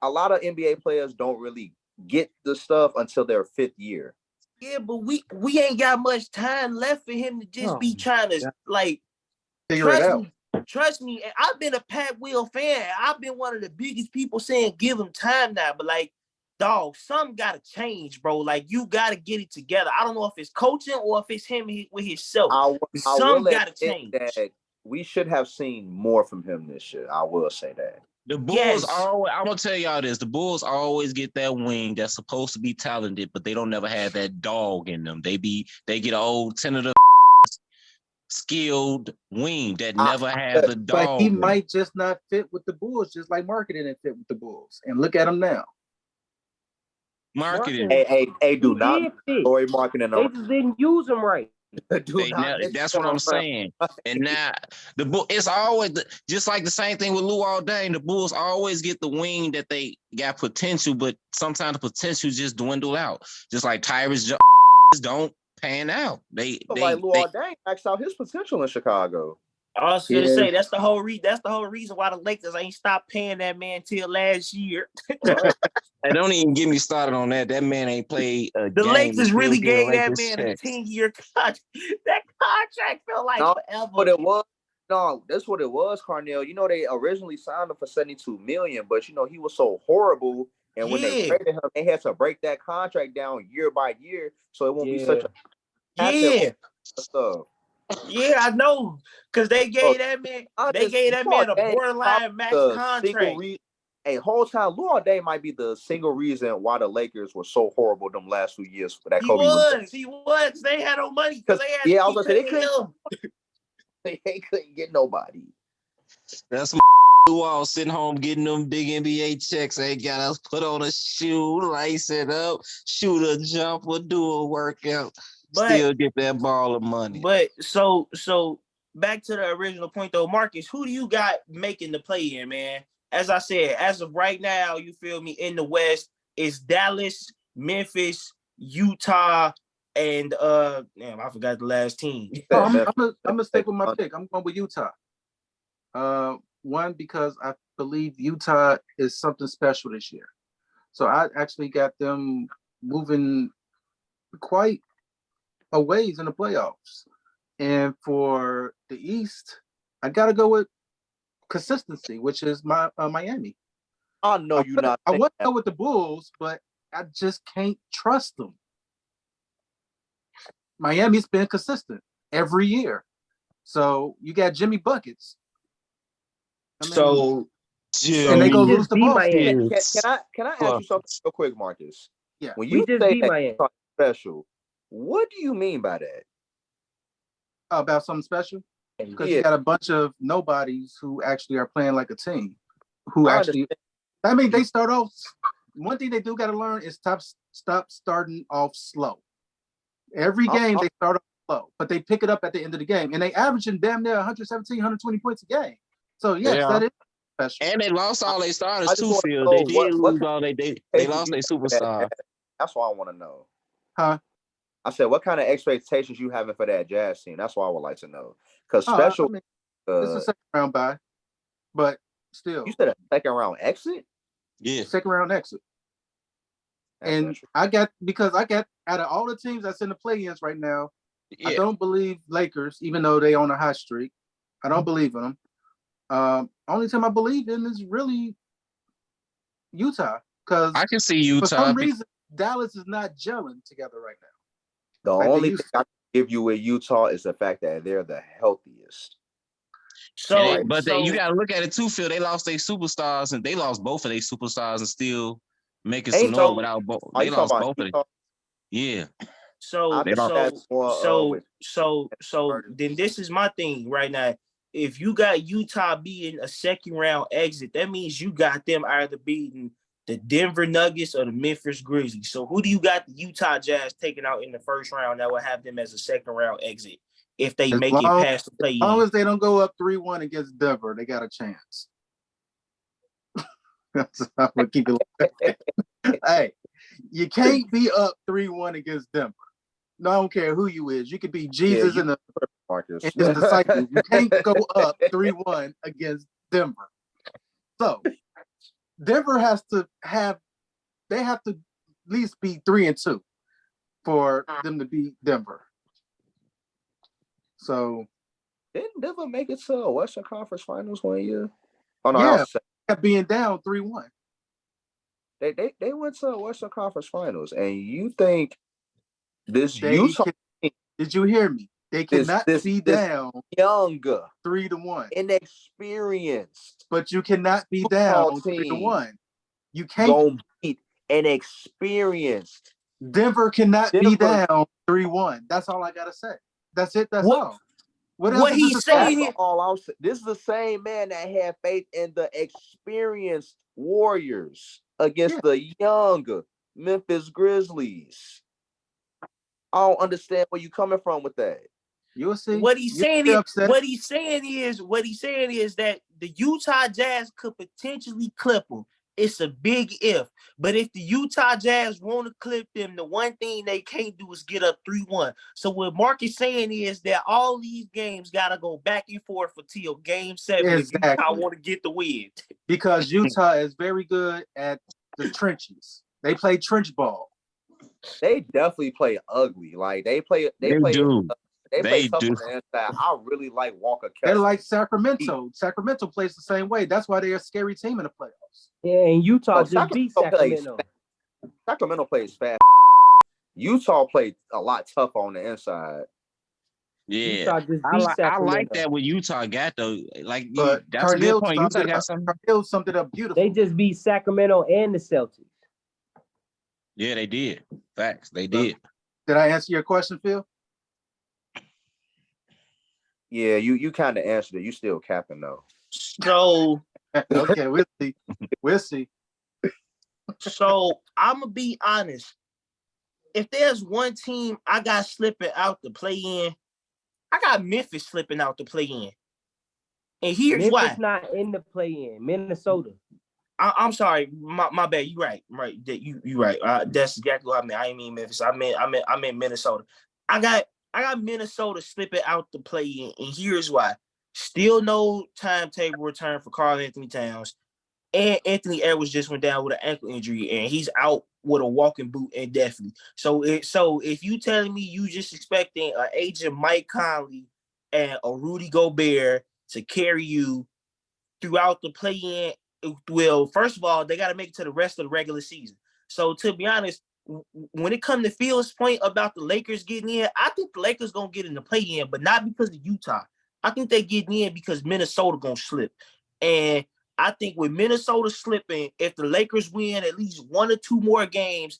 A lot of NBA players don't really get the stuff until their 5th year. Yeah, but we ain't got much time left for him to just be trying to figure it out. Trust me, and I've been a Pat Will fan. I've been one of the biggest people saying give him time now, but dog, something gotta change, bro. You gotta get it together. I don't know if it's coaching or if it's him with himself. Something gotta change. We should have seen more from him this year. I will say that. The Bulls always, I'm gonna tell y'all this. The Bulls always get that wing that's supposed to be talented, but they don't never have that dog in them. They get an old tentative skilled wing that never has the dog. But he might just not fit with the Bulls, just like marketing didn't fit with the Bulls. And look at him now. Marketing. Hey, do not story marketing. They just didn't use him right. That's what I'm saying. And now it's always just like the same thing with Lou Aldane. The Bulls always get the wing that they got potential, but sometimes the potential just dwindle out. Just like Tyrese Jones don't pan out. Lou Aldane maxed out his potential in Chicago. I was gonna say that's the whole reason why the Lakers ain't stopped paying that man till last year. And don't even get me started on that. That man ain't played a The game. Lakers really gave that Lakers man checks. a 10-year contract. That contract felt like forever. But it was that's what it was, Carnell. You know, they originally signed him for $72 million, but you know, he was so horrible. And when they traded him, they had to break that contract down year by year, so it won't be such a stuff. Yeah, I know, because they gave that man a borderline max contract. Whole time, Luol Deng might be the single reason why the Lakers were so horrible them last few years. For that Kobe he was. They had no money because they had. I was gonna say they couldn't get nobody. That's Luol sitting home getting them big NBA checks. Ain't got us put on a shoe, lace it up, shoot a jumper, do a workout, still get that ball of money. But so back to the original point though, Marcus, who do you got making the play in, man? As I said, as of right now, you feel me, in the West, it's Dallas, Memphis, Utah, and I forgot the last team. I'm gonna stick with my pick. I'm going with Utah. One, because I believe Utah is something special this year. So I actually got them moving quite a ways in the playoffs. And for the East, I gotta go with consistency, which is my Miami. I know you're not. I want to go with the Bulls, but I just can't trust them. Miami's been consistent every year. So you got Jimmy Buckets. And they go lose the ball. Can I ask you something real quick, Marcus? Yeah. When you say that special, what do you mean by that? About something special? Because you got a bunch of nobodies who actually are playing like a team. They start off. One thing they do got to learn is stop starting off slow. Every game they start off slow, but they pick it up at the end of the game, and they averaging damn near 117, 120 points a game. So yes, that is special. And they lost all their starters too, Phil. They did lose all they lost their superstar. That's what I want to know. Huh? I said, what kind of expectations you having for that Jazz team? That's what I would like to know. Because special, it's a second round bye, but still. You said a second round exit? Yeah, second round exit. And I got out of all the teams that's in the play-ins right now, I don't believe Lakers, even though they on a hot streak. I don't believe in them. Only team I believe in is really Utah, because I can see Utah. For some reason, Dallas is not gelling together right now. The only thing I can give you with Utah is the fact that they're the healthiest. You got to look at it too, Phil. They lost their superstars, and they lost both of their superstars, and still making some noise without both. They lost both of them. Yeah. So then this is my thing right now. If you got Utah beating a second round exit, that means you got them either beating the Denver Nuggets or the Memphis Grizzlies. So who do you got the Utah Jazz taking out in the first round that will have them as a second round exit if they make it past the play? As long as they don't go up 3-1 against Denver, they got a chance. I'm gonna keep it like that. Hey, you can't be up 3-1 against Denver. No, I don't care who you is. You could be Jesus in the disciples. You can't go up 3-1 against Denver. So Denver have to at least be 3-2 for them to beat Denver. So didn't Denver make it to a Western Conference Finals one year? Oh no, yeah, being down 3-1. They went to a Western Conference Finals, and you think this Utah? Did you hear me? They cannot be down younger 3-1, inexperienced. But you cannot be down 3-1. You can't beat inexperienced. Denver cannot be down 3-1. That's all I gotta say. That's it. That's all. What he's saying here? This is the same man that had faith in the experienced Warriors against the younger Memphis Grizzlies. I don't understand where you coming from with that. You'll see. What he's saying is that the Utah Jazz could potentially clip them It's a big if. But if the Utah Jazz want to clip them, the one thing they can't do is get up 3-1. So what Mark is saying is that all these games got to go back and forth until game 7 if Utah want to get the win. Because Utah is very good at the trenches. They play trench ball. They definitely play ugly. Like they play tough do. on the inside. I really like Walker Kessler. They're like Sacramento. Sacramento plays the same way. That's why they're a scary team in the playoffs. Yeah, and Utah just beat Sacramento. Sacramento plays fast. Utah played a lot tougher on the inside. Yeah, I like that what Utah got though. Like, that's a good point. Utah got something up beautiful. They just beat Sacramento and the Celtics. Yeah, they did. Facts, they did. Did I answer your question, Phil? Yeah, you kind of answered it. You still capping though. So okay, we'll see. We'll see. So I'm gonna be honest. If there's one team I got slipping out the play-in, I got Memphis slipping out the play-in. And here's why. Memphis not in the play-in. Minnesota. I'm sorry, my bad. You right. You right. That's exactly what I meant. I didn't mean Memphis. I meant Minnesota. I got Minnesota slipping out the play-in, and here's why. Still no timetable return for Karl Anthony Towns. And Anthony Edwards just went down with an ankle injury, and he's out with a walking boot indefinitely. So if you telling me you just expecting an agent Mike Conley and a Rudy Gobert to carry you throughout the play-in, well, first of all, they got to make it to the rest of the regular season. So to be honest, when it comes to Phil's point about the Lakers getting in, I think the Lakers gonna get in the play-in, but not because of Utah. I think they get in because Minnesota gonna slip. And I think with Minnesota slipping, if the Lakers win at least 1 or 2 more games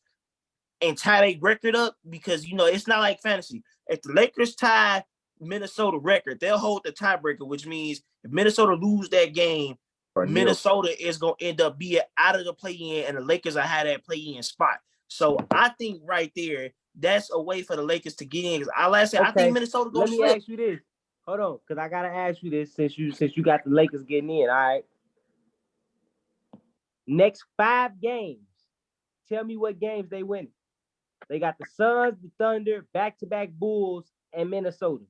and tie their record up, because, it's not like fantasy. If the Lakers tie Minnesota record, they'll hold the tiebreaker, which means if Minnesota lose that game, Minnesota is going to end up being out of the play-in, and the Lakers will have that play-in spot. So I think right there, that's a way for the Lakers to get in. I think Minnesota going to slip. Let me ask you this. Hold on, because I got to ask you this since you got the Lakers getting in, all right? Next 5 games, tell me what games they win. They got the Suns, the Thunder, back-to-back Bulls, and Minnesota.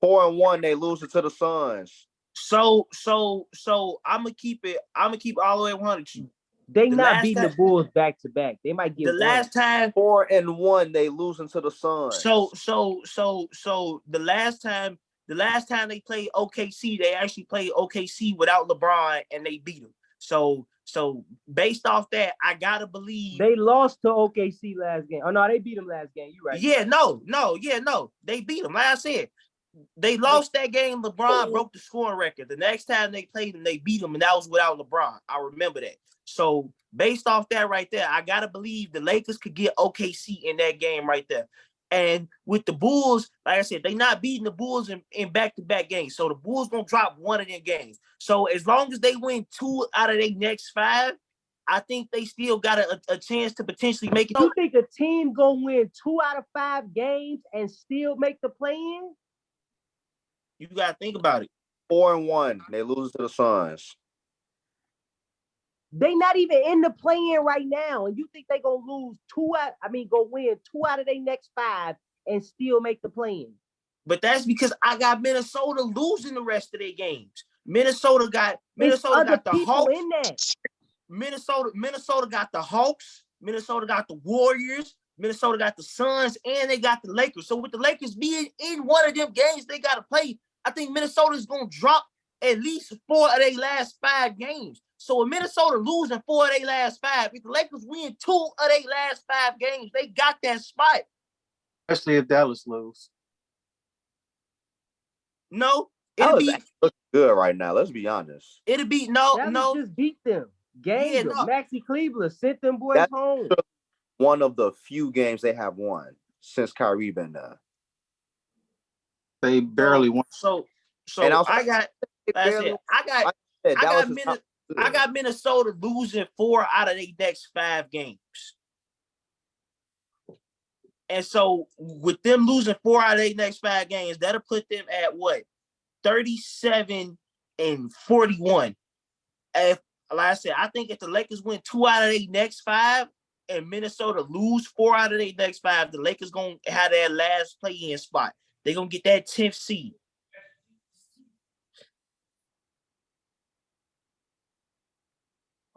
4-1, they lose it to the Suns. So I'm gonna keep all the way 100. They not beating the Bulls back-to-back. They might get last time 4-1, they losing to the Suns. So the last time they played OKC, they actually played OKC without LeBron and they beat them. So based off that, I gotta believe they lost to OKC last game. Oh no, they beat them last game. You right? Yeah, no, they beat them. Like I said, they lost that game. LeBron broke the scoring record. The next time they played them, they beat them, and that was without LeBron. I remember that. So based off that right there, I gotta believe the Lakers could get OKC in that game right there. And with the Bulls, like I said, they not beating the Bulls in back-to-back games. So the Bulls gonna drop one of them games. So as long as they win 2 out of their next 5, I think they still got a chance to potentially make it. You think a team gonna win 2 out of 5 games and still make the play-in? You gotta think about it. 4-1, they lose to the Suns. They not even in the play-in right now, and you think they gonna win 2 out of their next 5 and still make the play-in? But that's because I got Minnesota losing the rest of their games. Minnesota got the Hawks in that. Minnesota got the Hawks. Minnesota got the Warriors. Minnesota got the Suns, and they got the Lakers. So with the Lakers being in one of them games they got to play, I think Minnesota is going to drop at least 4 of their last 5 games. So with Minnesota losing 4 of their last 5, if the Lakers win 2 of their last 5 games, they got that spot. Especially if Dallas lose. No, it'll be looking good right now. Let's be honest. It'll be Dallas just beat them. Them. Maxi Cleveland sent them boys home. One of the few games they have won since Kyrie been there. They barely won. So I got Minnesota losing 4 out of their next 5 games. And so with them losing 4 out of their next 5 games, that'll put them at what? 37-41. like I said, I think if the Lakers win 2 out of their next 5 and Minnesota lose 4 out of their next 5, the Lakers gonna have their last play-in spot. They're gonna get that 10th seed.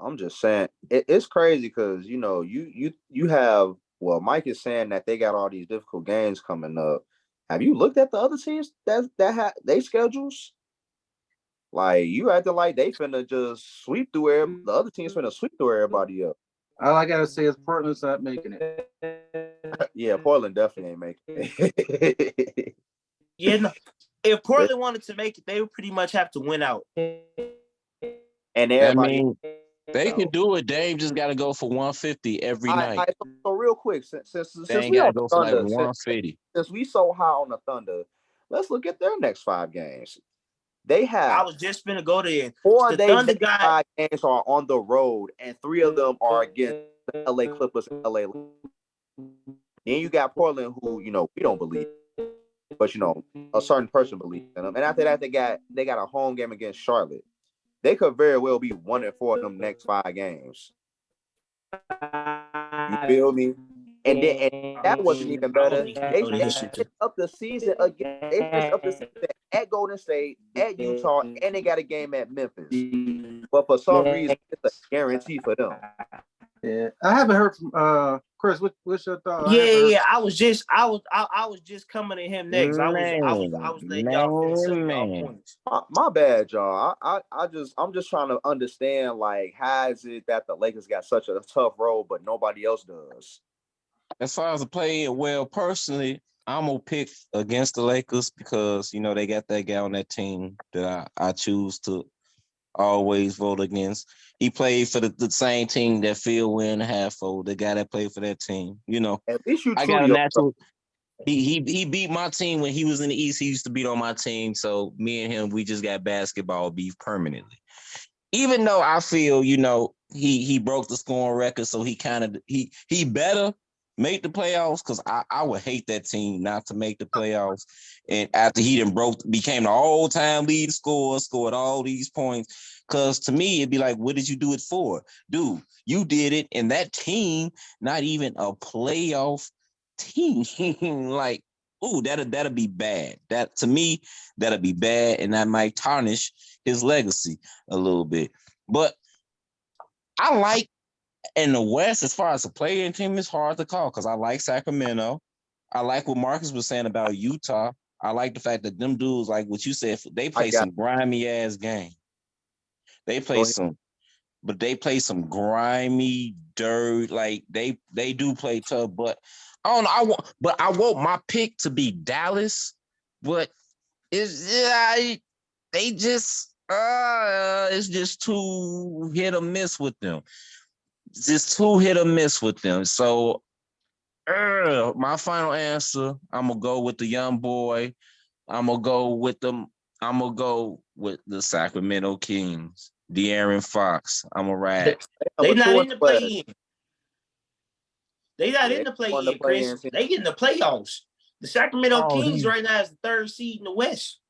I'm just saying it's crazy because you have Mike is saying that they got all these difficult games coming up. Have you looked at the other teams that have they schedules? Like you acting like they finna just sweep through everybody. The other teams finna sweep through everybody up. All I gotta say is Portland's not making it. Yeah, Portland definitely ain't making it. Yeah, no. If Portland wanted to make it, they would pretty much have to win out. And everybody, I mean, they can do it. Dame just got to go for 150 every night. So real quick, since They we got on to go for like Thunder, 150. since we so high on the Thunder, let's look at their next 5 games. They have. I was just finna go there. 4 The of Thunder their 5 games are on the road, and 3 of them are against the LA Clippers and LA. Then you got Portland, who we don't believe, but a certain person believes in them. And after that, they got a home game against Charlotte. They could very well be 1-4 in them next 5 games. You feel me? And that wasn't even better. They finished up the season again. They finished up the season at Golden State, at Utah, and they got a game at Memphis. But for some reason, it's a guarantee for them. Yeah, I haven't heard from Chris. What's your thought? Yeah. I was just coming to him next. I was letting y'all finish some y'all points. My bad, y'all. I'm just trying to understand, like, how is it that the Lakers got such a tough road, but nobody else does? As far as the play, well, personally, I'm gonna pick against the Lakers because they got that guy on that team that I choose to always vote against. He played for the same team that Phil win a half for. The guy that played for that team. At least I got a natural. He beat my team when he was in the East. He used to beat on my team. So me and him, we just got basketball beef permanently. Even though I feel, he broke the scoring record, so he better make the playoffs because I would hate that team not to make the playoffs. And after he became the all-time lead scorer, scored all these points. Because to me, it'd be like, what did you do it for? Dude, you did it, and that team, not even a playoff team. Like, ooh, that'll be bad. That to me, that'll be bad, and that might tarnish his legacy a little bit. But I like in the West, as far as the play-in team, it's hard to call because I like Sacramento. I like what Marcus was saying about Utah. I like the fact that them dudes, like what you said, they play some grimy ass game. They play some grimy dirt. Like they do play tough, but I don't know. I want my pick to be Dallas, but it's just too hit or miss with them. So my final answer, I'm gonna go with the young boy. I'm gonna go with the Sacramento Kings. De'Aaron Fox. I'm gonna ride. They not in the play-in. They not in the play-in, Chris. They get in the playoffs. The Sacramento Kings right now is the 3rd seed in the West.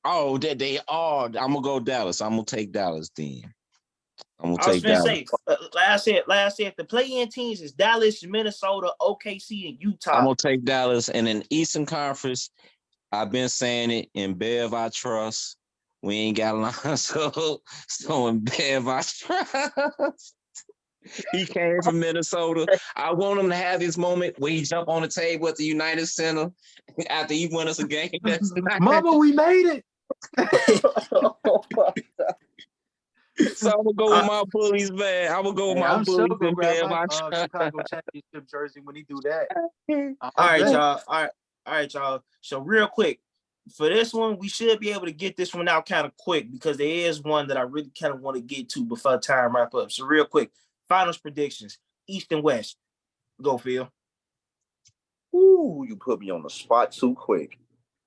Oh, they are. I'm gonna go Dallas. I'm gonna take Dallas then. I was gonna say, like I said, the play-in teams is Dallas, Minnesota, OKC, and Utah. I'm gonna take Dallas, and in Eastern Conference, I've been saying it. In Bev, I trust. We ain't got Lonzo, so in Bev, I trust. He came from Minnesota. I want him to have his moment where he jump on the table at the United Center after he won us a game. Mama, we made it. So I'm gonna go with my bullies, man. I'm gonna go with my bullies. Sure gonna grab my Chicago championship jersey when he do that. All right, y'all. All right, y'all. So real quick, for this one, we should be able to get this one out kind of quick because there is one that I really kind of want to get to before time wrap up. So real quick, finals predictions, East and West. Go, Phil. Ooh, you put me on the spot too quick.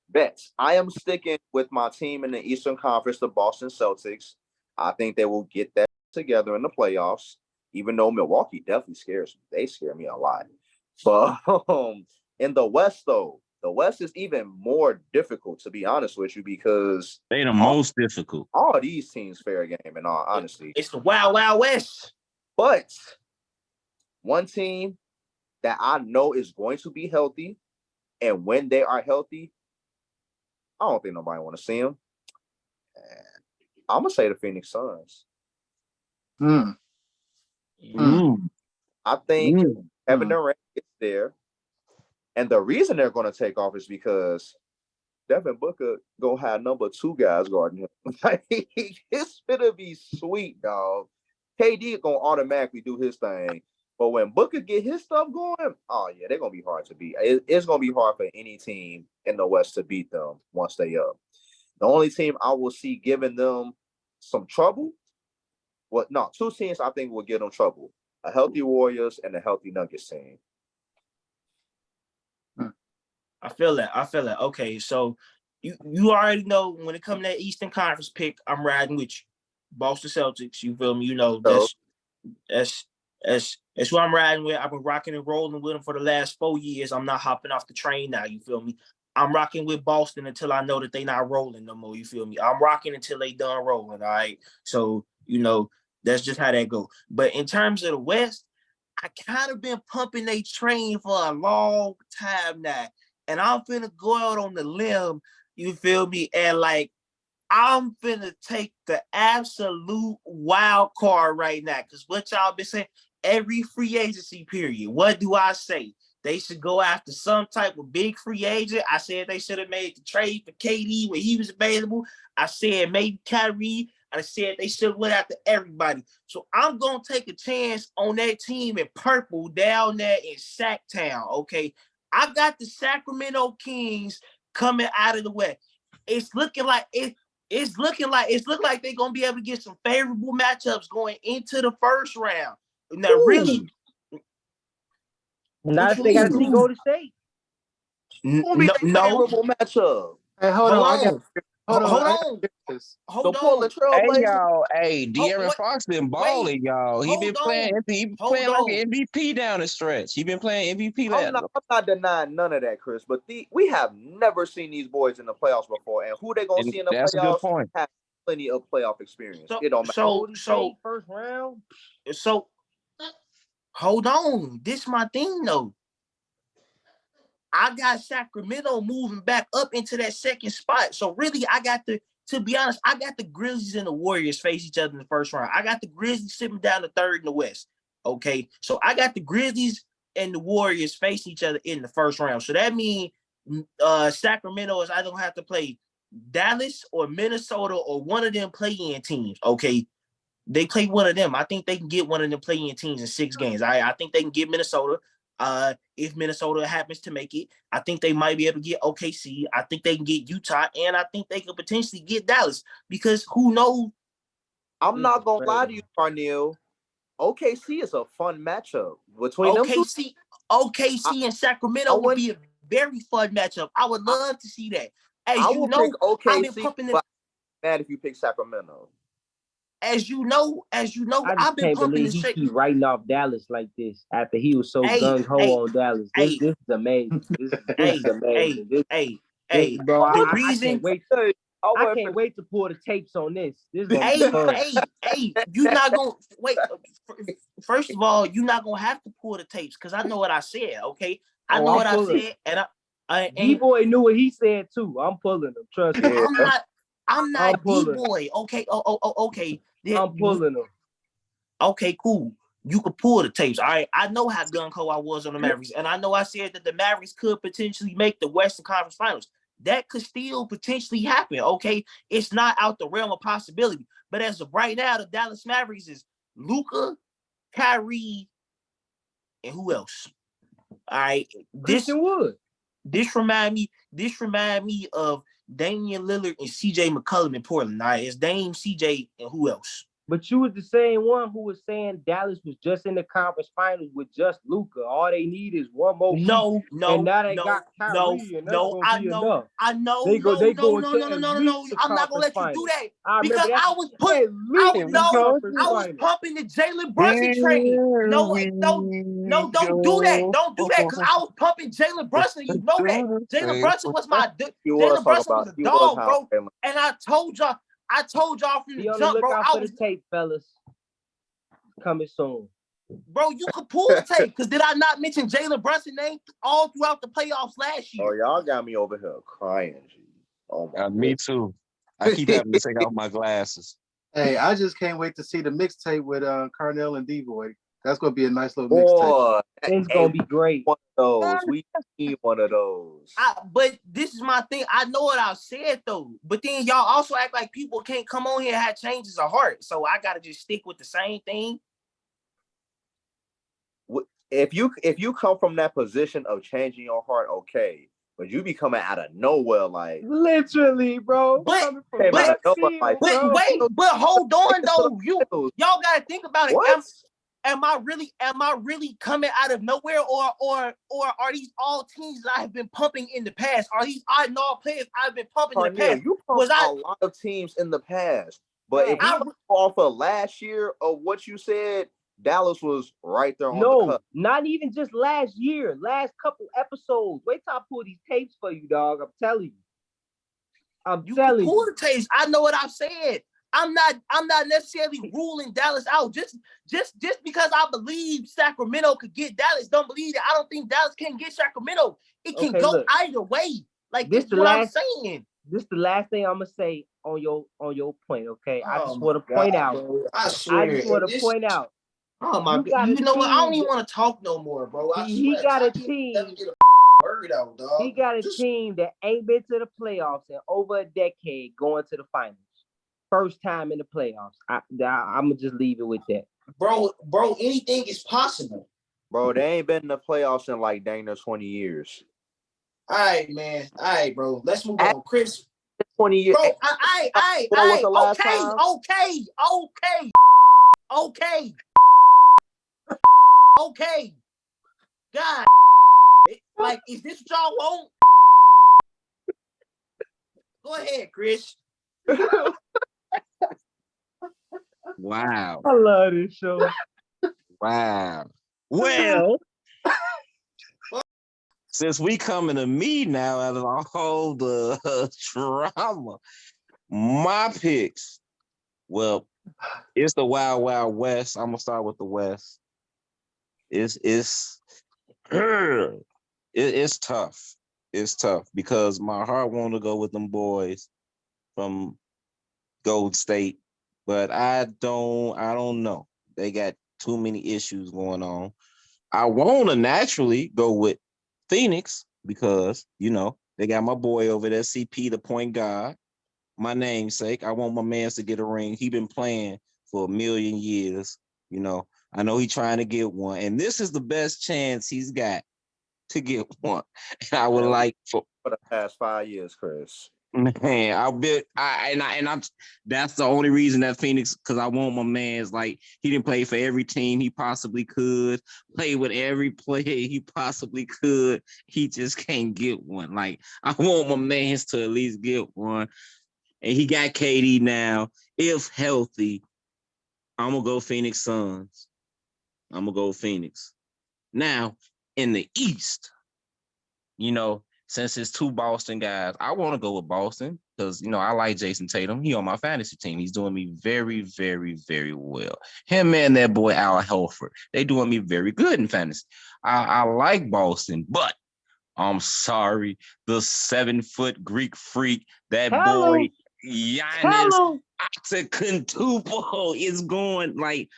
Bets. I am sticking with my team in the Eastern Conference, the Boston Celtics. I think they will get that together in the playoffs, even though Milwaukee definitely scares me. They scare me a lot. But in the West, though, the West is even more difficult, to be honest with you, because They the most difficult. all these teams fair game, in all honesty. It's the Wild Wild West. But one team that I know is going to be healthy, and when they are healthy, I don't think nobody want to see them. I'm gonna say the Phoenix Suns. Mm. I think Kevin Durant is there, and the reason they're going to take off is because Devin Booker gonna have number 2 guys guarding him. Like, it's gonna be sweet, dog. KD gonna automatically do his thing, but when Booker get his stuff going, oh yeah, they're gonna be hard to beat. It's gonna be hard for any team in the West to beat them once they up. The only team I will see giving them some trouble, no, 2 teams I think will give them trouble: a healthy Warriors and a healthy Nuggets team. I feel that. Okay, so you already know when it comes to that Eastern Conference pick, I'm riding with you. Boston Celtics, you feel me? You know, that's what I'm riding with. I've been rocking and rolling with them for the last 4 years. I'm not hopping off the train now, you feel me? I'm rocking with Boston until I know that they not rolling no more, you feel me? I'm rocking until they done rolling, all right? So, you know, that's just how that go. But in terms of the West, I kind of been pumping they train for a long time now. And I'm finna go out on the limb, you feel me? And like, I'm finna take the absolute wild card right now. Because what y'all been saying, every free agency period, what do I say? They should go after some type of big free agent. I said they should have made the trade for KD when he was available. I said maybe Kyrie. I said they should have went after everybody. So I'm going to take a chance on that team in purple down there in Sacktown, okay? I got the Sacramento Kings coming out of the West. It's looking like they're gonna be able to get some favorable matchups going into the first round. Now, really, now if they got to see Golden State. No, favorable matchup. Hey, hold on. Hold Portland on. Trail Hey Blazers. y'all, De'Aaron Fox been balling, y'all. He been playing like an MVP down the stretch. He been playing MVP. I'm not denying none of that, Chris. But we have never seen these boys in the playoffs before, and who they gonna see in the that's playoffs? A good point. Have plenty of playoff experience. So, it don't matter. So first round. So hold on. This is my thing though. I got Sacramento moving back up into that second spot. So really, to be honest, I got the Grizzlies and the Warriors face each other in the first round. I got the Grizzlies sitting down the third in the West. Okay. So I got the Grizzlies and the Warriors face each other in the first round. So that means Sacramento is either gonna have to play Dallas or Minnesota or one of them play-in teams. Okay. They play one of them. I think they can get one of them play-in teams in 6 games. I think they can get Minnesota. If Minnesota happens to make it, I think they might be able to get OKC. I think they can get Utah, and I think they could potentially get Dallas because who knows? I'm not gonna lie to you, Carneal. OKC is a fun matchup between them two. OKC and Sacramento would be a very fun matchup. I would love to see that. As I you will know, pick OKC, I've been pumping but I'm mad if you pick Sacramento. As you know, I've been pumping the he keep writing off Dallas like this after he was so gung ho on Dallas. This is amazing. This is amazing. Bro, I can't wait. I can't wait to pull the tapes on this. This is gonna be fun. You're not gonna wait. First of all, you're not gonna have to pull the tapes because I know what I said. Okay, I know what I said, and D-Boy knew what he said too. I'm pulling him. Trust me. I'm not D-Boy. Okay. Okay. I'm pulling them. Okay, cool. You could pull the tapes. All right. I know how gung-ho I was on the Mavericks. And I know I said that the Mavericks could potentially make the Western Conference Finals. That could still potentially happen. Okay. It's not out the realm of possibility. But as of right now, the Dallas Mavericks is Luka, Kyrie, and who else? All right. Christian Wood. This remind me of Damian Lillard and CJ McCollum in Portland. All right, it's Dame, CJ, and who else? But you was the same one who was saying Dallas was just in the conference finals with just Luka. All they need is one more piece. No, And now they got Kyrie, and that's gonna be enough. They go to no. I'm not gonna let you do that because I was pumping the Jalen Brunson train. No, don't do that. Don't do that because I was pumping Jalen Brunson. You know that Jalen Brunson was Jalen Brunson was a dog, bro. And I told y'all from the jump, bro. I was tape, fellas. Coming soon. Bro, you could pull the tape because did I not mention Jalen Brunson's name all throughout the playoffs last year? Oh, y'all got me over here crying. Oh my me too. I keep having to take out my glasses. Hey, I just can't wait to see the mixtape with Carnell and D-Boy. That's gonna be a nice little mixtape. It's gonna be great. One of those. We need one of those. But this is my thing. I know what I've said though. But then y'all also act like people can't come on here and have changes of heart. So I gotta just stick with the same thing. If you come from that position of changing your heart, okay. But you be coming out of nowhere, like literally, bro. But hold on though. Y'all gotta think about it. What? Am I really coming out of nowhere, or are these all teams that I have been pumping in the past? Are these oddball players I've been pumping in the past? You pumped a lot of teams in the past, but if you go off of last year of what you said, Dallas was right there on the cut. Not even just last year, last couple episodes. Wait till I pull these tapes for you, dog. I'm telling you. You can pull the tapes. I know what I've said. I'm not necessarily ruling Dallas out. Just because I believe Sacramento could get Dallas, don't believe that I don't think Dallas can get Sacramento. It can go either way. Like this is what I'm saying. This is the last thing I'm gonna say on your point, okay? I just want to point out. I just want to point out. Oh my God! You know what? I don't even want to talk no more, bro. He got a team. He got a team that ain't been to the playoffs in over a decade, going to the finals. First time in the playoffs. I'm gonna just leave it with that. Bro, anything is possible. Bro, they ain't been in the playoffs in like dang near 20 years. All right, man. All right, bro. Let's move on, Chris. 20 years. Bro, Okay. God. Like, is this what y'all want? Go ahead, Chris. Wow. I love this show. Wow. Well, since we coming to me now out of all the drama, my picks, well, it's the Wild Wild West. I'm gonna start with the West. It's tough. It's tough because my heart want to go with them boys from Gold State, but I don't know. They got too many issues going on. I want to naturally go with Phoenix because, they got my boy over there, CP, the point guard, my namesake. I want my man to get a ring. He been playing for a million years. I know he's trying to get one, and this is the best chance he's got to get one. And I would like for the past 5 years, Chris. Man, that's the only reason that Phoenix, because I want my man's like he didn't play for every team he possibly could, play with every player he possibly could. He just can't get one. Like I want my man's to at least get one. And he got KD now. If healthy, I'm gonna go Phoenix Suns. I'm gonna go Phoenix. Now in the East, since it's two Boston guys, I want to go with Boston because, I like Jason Tatum. He on my fantasy team. He's doing me very, very, very well. Him and that boy, Al Horford, they doing me very good in fantasy. I like Boston, but I'm sorry. The 7-foot Greek freak, that boy, Giannis Antetokounmpo is going like,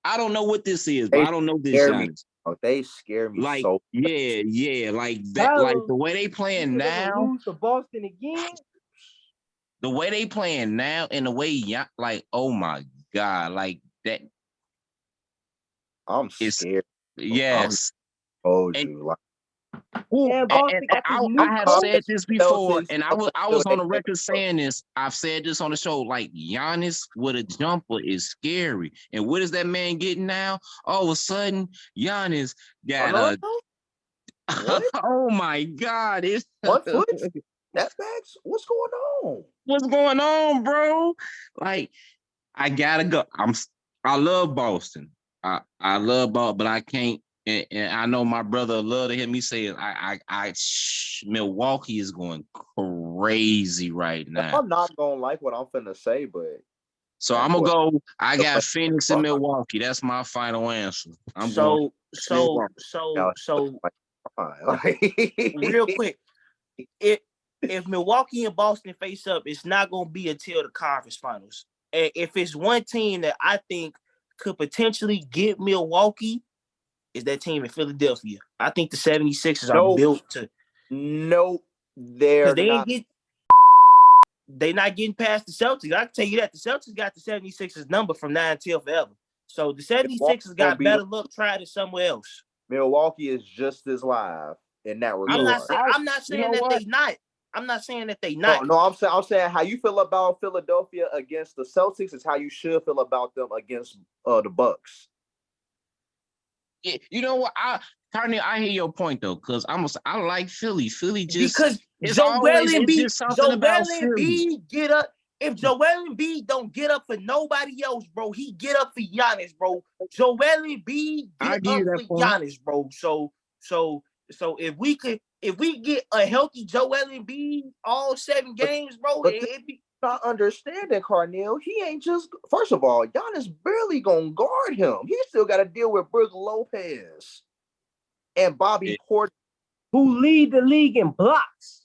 I don't know what this is, but I don't know this Giannis. Oh, they scare me like, so. Yeah, like that. Like the way they playing now. Lose to Boston again. The way they playing now, and the way like, oh my God, like that. I'm scared. Yes. I told you, like Ooh, And Boston got this new I have coach. said this before, Celtics and I was on the record saying this. I've said this on the show. Like Giannis with a jumper is scary. And what is that man getting now? All of a sudden, Giannis got a. What? Oh my God! It's 1 foot? That backs? What's going on? what's going on, bro? Like I gotta go. I love Boston. I love Boston, but I can't. And I know my brother love to hear me say it. Milwaukee is going crazy right now. I'm not gonna like what I'm finna say, but So I'm gonna go. I got Phoenix and Milwaukee. That's my final answer. I'm going. So real quick, if Milwaukee and Boston face up, it's not gonna be until the conference finals. And if it's one team that I think could potentially get Milwaukee, is that team in Philadelphia. I think the 76ers are built to. No, they're not. They're not getting past the Celtics. I can tell you that the Celtics got the 76ers number from 9 till forever. So the 76ers got better luck trying it somewhere else. Milwaukee is just as live in that regard. I'm not saying that they not. I'm not saying that they not. No, I'm saying how you feel about Philadelphia against the Celtics is how you should feel about them against the Bucks. Yeah, you know what? Carney, I hear your point though, because I like Philly. Philly just because Joel Embiid get up. If Joel Embiid don't get up for nobody else, bro, he get up for Giannis, bro. Joel Embiid get up for Giannis, bro. So if we get a healthy Joel Embiid all 7 games, bro, it'd be. Not understanding, Carnell. He ain't just. First of all, Giannis barely gonna guard him. He still got to deal with Brook Lopez and Bobby Portis, who lead the league in blocks.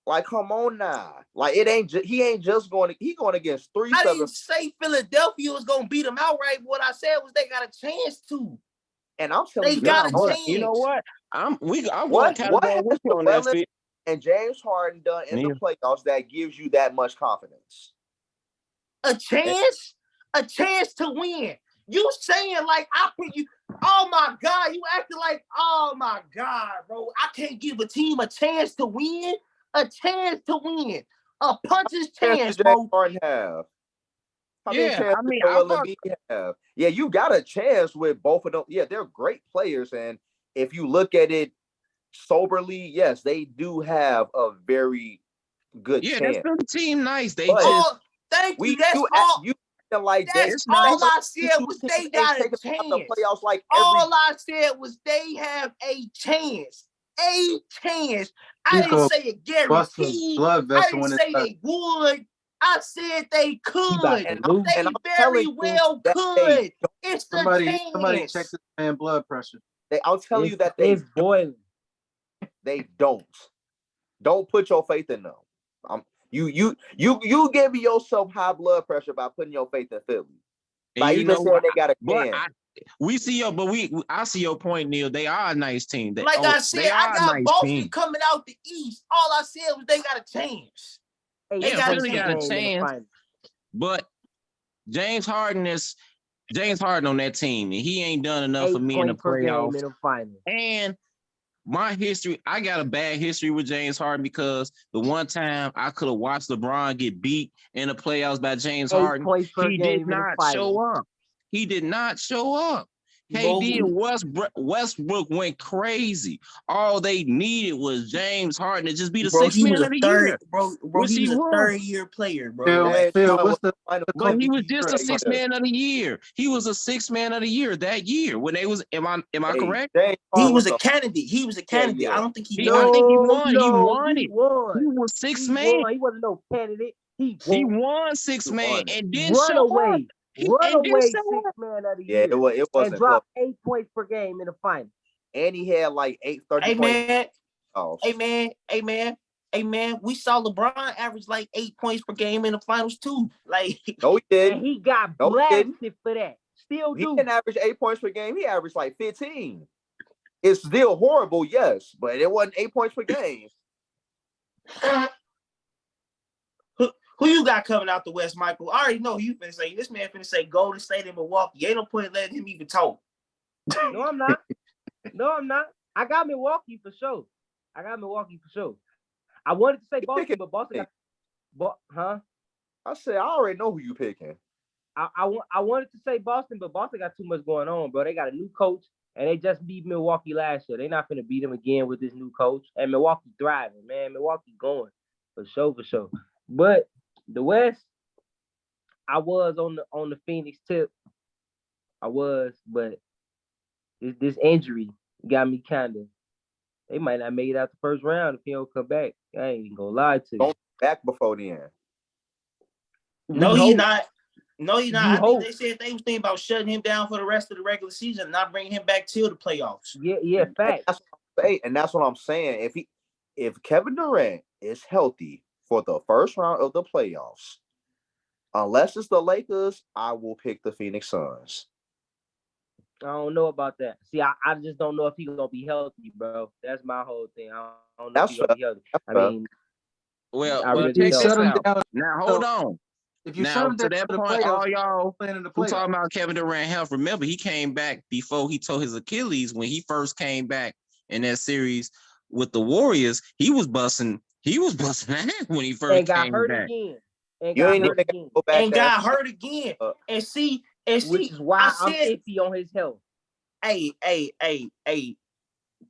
Like, come on now. Like, it ain't. He ain't just going. He going against 3-7. I didn't say Philadelphia was gonna beat them outright. What I said was they got a chance to. And I'm telling you, they got a chance. You know what? I'm going what with you on that fit. And James Harden done in the playoffs that gives you that much confidence? A chance to win. You saying like I put you? Oh my God, you acting like oh my God, bro. I can't give a team a chance to win. A chance to win. A puncher's chance, bro. James Harden have. How many chances have? Yeah, you got a chance with both of them. Yeah, they're great players, and if you look at it soberly, yes, they do have a very good chance. Yeah, that's the team nice. Thank you. That's all. Like that's all I said was they got a chance. The playoffs, like all I said was they have a chance. A chance. I didn't say it guaranteed. I didn't say they would. I said they could. They very well could. It's the chance. Somebody check this man blood pressure. I'll tell you that it's boiling. They don't put your faith in them. You giving yourself high blood pressure by putting your faith in Philly. By even saying they got a chance. I see your point, Neil. They are a nice team. I said, I got Boston coming out the East. All I said was they got a chance. They really got a chance. But James Harden on that team, and he ain't done enough for me in the playoffs. And my history, I got a bad history with James Harden because the one time I could have watched LeBron get beat in the playoffs by James Harden, he did not show up. He did not show up. KD and Westbrook went crazy. All they needed was James Harden to just be the sixth man of the year. Bro, he was a third-year player, bro. But he was just a sixth man of the year. He was a sixth man of the year that year when they was. Am I correct? He was a candidate. He was a candidate. Yeah. I don't think he. I think he won. He won it. He was sixth man. He wasn't no candidate. He won sixth man and then run away. Run away, 6 man of the year. Yeah, it wasn't. And dropped 8 points per game in the final. And he had like 30 points. Hey man, we saw LeBron average like 8 points per game in the finals too. Like, no, he didn't. And he got blasted for that. Still do. He didn't average 8 points per game. He averaged like 15. It's still horrible, yes, but it wasn't 8 points per game. Who you got coming out the West, Michael? I already know who you finna say. This man finna say Golden State and Milwaukee. Ain't no point letting him even talk. No, I'm not. I got Milwaukee for sure. I got Milwaukee for sure. I wanted to say Boston, picking- but Boston got huh? I said I already know who you picking. I wanted to say Boston, but Boston got too much going on, bro. They got a new coach, and they just beat Milwaukee last year. They're not gonna beat them again with this new coach. And Milwaukee thriving, man. Milwaukee going for sure. But the West, I was on the Phoenix tip. I was, but this injury got me kind of. They might not make it out the first round if he don't come back. I ain't even gonna lie to you. Don't back before the end. No, he's not. No, he's not. I hope. think they said they was thinking about shutting him down for the rest of the regular season and not bringing him back till the playoffs. Yeah, fact. And that's what I'm saying. If Kevin Durant is healthy for the first round of the playoffs, unless it's the Lakers, I will pick the Phoenix Suns. I don't know about that. See, I just don't know if he's gonna be healthy, bro. That's my whole thing. I don't know if he's gonna be healthy. I mean, Well, I really check don't. this Shut him out. down. Now, hold on. If you Now, shut him to down that for the point, playoffs, all y'all playing in the who playoffs. talking about Kevin Durant health, remember, he came back before he tore his Achilles when he first came back in that series with the Warriors. He was busting ass when he first and got came hurt back. again. And You got ain't hurt even again. go back And got hurt again. And see, Which is why I'm iffy on his health. Hey,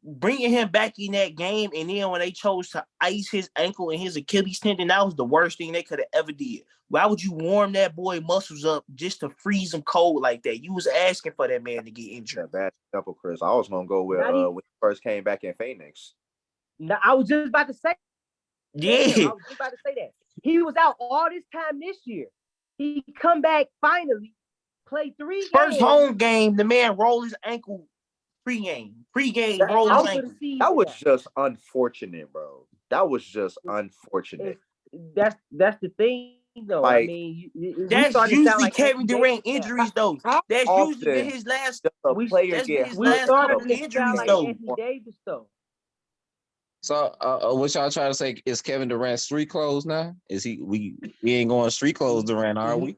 bringing him back in that game, and then when they chose to ice his ankle and his Achilles tendon, that was the worst thing they could have ever did. Why would you warm that boy muscles up just to freeze him cold like that? You was asking for that man to get injured. Bad example, Chris. I was gonna go with when he first came back in Phoenix. No, I was just about to say. Yeah. I was just about to say that. He was out all this time this year. He come back finally, play 3 games. First home game, the man rolled his ankle pregame rolled his ankle. That was just unfortunate, bro. That was just unfortunate. That's the thing, though. Like, I mean, that's usually like Kevin Durant injuries, though. That's often usually been his last. The player gets his last couple to injuries, sound like though. Anthony Davis, though. So, what y'all trying to say is Kevin Durant street clothes now? Is he? We ain't going street clothes Durant, are we?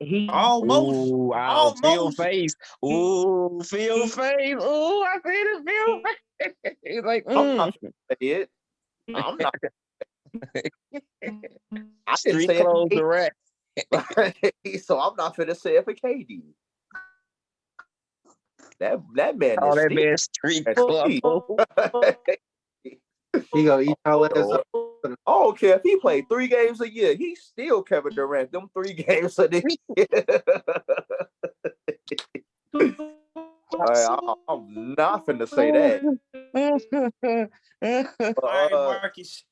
He Almost. Feel face. Ooh, feel face. Ooh, I see this feel face. He's like, I'm not gonna say it. I'm not. I didn't street say clothes it. Durant. So I'm not finna say it for KD. That man Oh, is that man street clothes. He gonna eat y'all ass up. I don't care if he played 3 games a year. He's still Kevin Durant. Them 3 games a year. I'm not finna say that. All right, Marcus,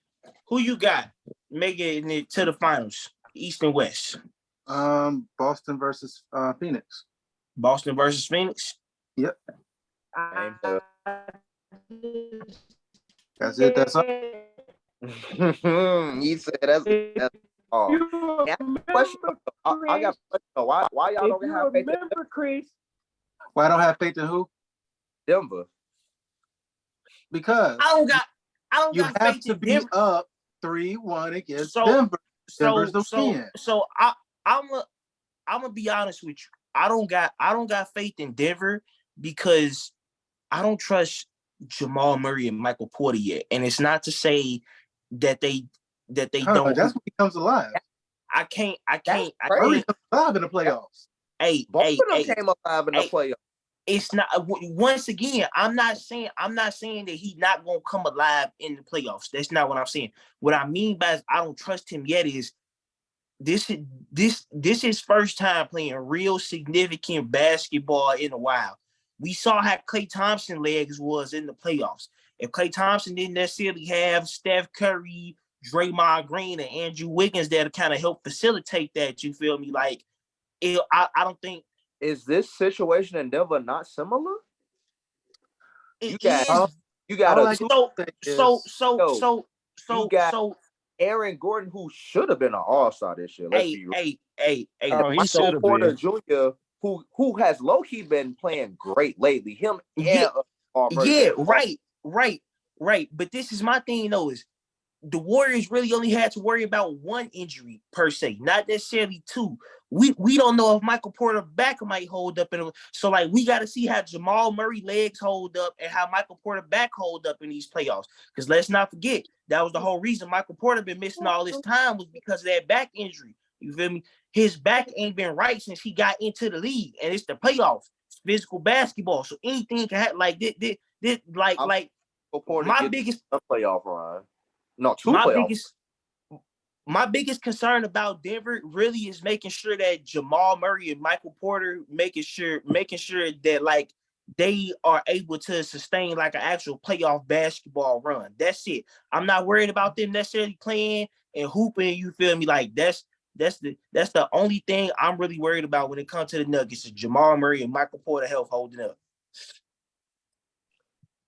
who you got making it to the finals, East and West? Boston versus Phoenix. Boston versus Phoenix. Yep. That's it. That's all. He said that's all. Question. I got a question. Why y'all don't have faith in Denver? Chris? Why I don't have faith in who? Denver. Because I don't you got have faith to in be Denver. up 3-1 against Denver. So I'm gonna be honest with you. I don't got faith in Denver because I don't trust Jamal Murray and Michael Porter yet. And it's not to say that they don't. That's when he comes alive. I can't. Murray comes alive in the playoffs. Both of them came alive in the playoffs. It's not. Once again, I'm not saying that he's not gonna come alive in the playoffs. That's not what I'm saying. What I mean by is I don't trust him yet is this his first time playing real significant basketball in a while. We saw how Klay Thompson legs was in the playoffs. If Klay Thompson didn't necessarily have Steph Curry, Draymond Green, and Andrew Wiggins there to kind of help facilitate that, you feel me? Like, I don't think. Is this situation in Denver not similar? You got Aaron Gordon, who should have been an all-star this year. Let's be real. He should have Porter been. Jr., who has low-key been playing great lately. Him right. But this is my thing, though, is the Warriors really only had to worry about one injury per se, not necessarily 2. we don't know if Michael Porter back might hold up in. So like we got to see how Jamal Murray legs hold up and how Michael Porter back hold up in these playoffs. Because let's not forget that was the whole reason Michael Porter been missing all this time was because of that back injury. You feel me? His back ain't been right since he got into the league, and it's the playoffs. It's physical basketball, so anything can happen. Like this like my biggest playoff run. No, two my playoff. My biggest concern about Denver really is making sure that Jamal Murray and Michael Porter making sure that like they are able to sustain like an actual playoff basketball run. That's it. I'm not worried about them necessarily playing and hooping. You feel me? Like that's the only thing I'm really worried about when it comes to the Nuggets is Jamal Murray and Michael Porter health holding up.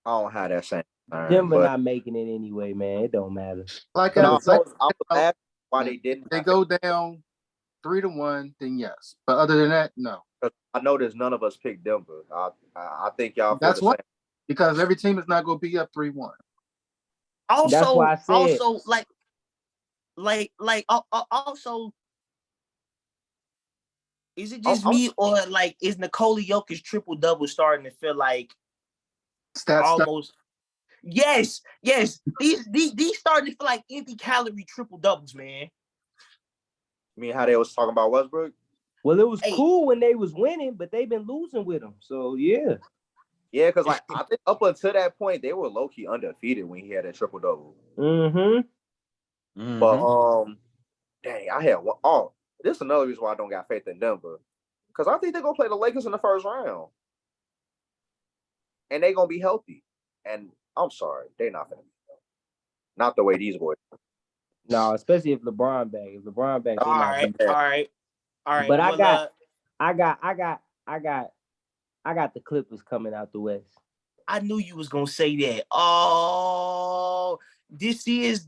I don't have that same. Denver not making it anyway, man. It don't matter. Like I I was asking why they didn't. They go down 3-1, then yes. But other than that, no. I noticed none of us picked Denver. I think y'all. That's why, because every team is not going to be up 3-1. Also, that's why I said. Also, also, is it just me or like is Nikola Jokic triple double starting to feel like almost? Yes. These starting to feel like empty calorie triple doubles, man. I mean, how they was talking about Westbrook? Well, it was cool when they was winning, but they've been losing with them. So yeah. Yeah, because like I think up until that point, they were low-key undefeated when he had that triple double. But dang, I had one. Oh, this is another reason why I don't got faith in Denver. Because I think they're gonna play the Lakers in the first round. And they're gonna be healthy. And I'm sorry, they're not gonna be healthy. Not the way these boys. No, especially if LeBron back. If LeBron back, all right. But well, I got the Clippers coming out the West. I knew you was gonna say that. Oh, this is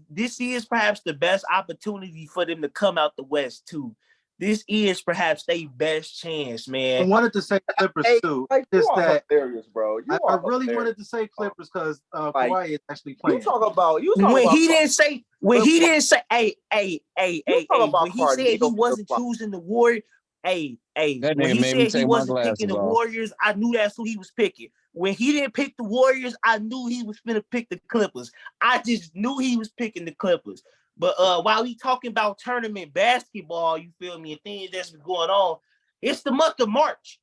perhaps the best opportunity for them to come out the West too. This is perhaps their best chance, man. I wanted to say Clippers too. Just that, hilarious, bro. I really wanted to say Clippers because Kawhi is actually playing. He didn't say, when he said he wasn't choosing the Warriors. When he said he wasn't picking the Warriors, I knew that's who he was picking. When he didn't pick the Warriors, I knew he was gonna pick the Clippers. I just knew he was picking the Clippers. But while we talking about tournament basketball, you feel me, and things that's been going on, it's the month of March.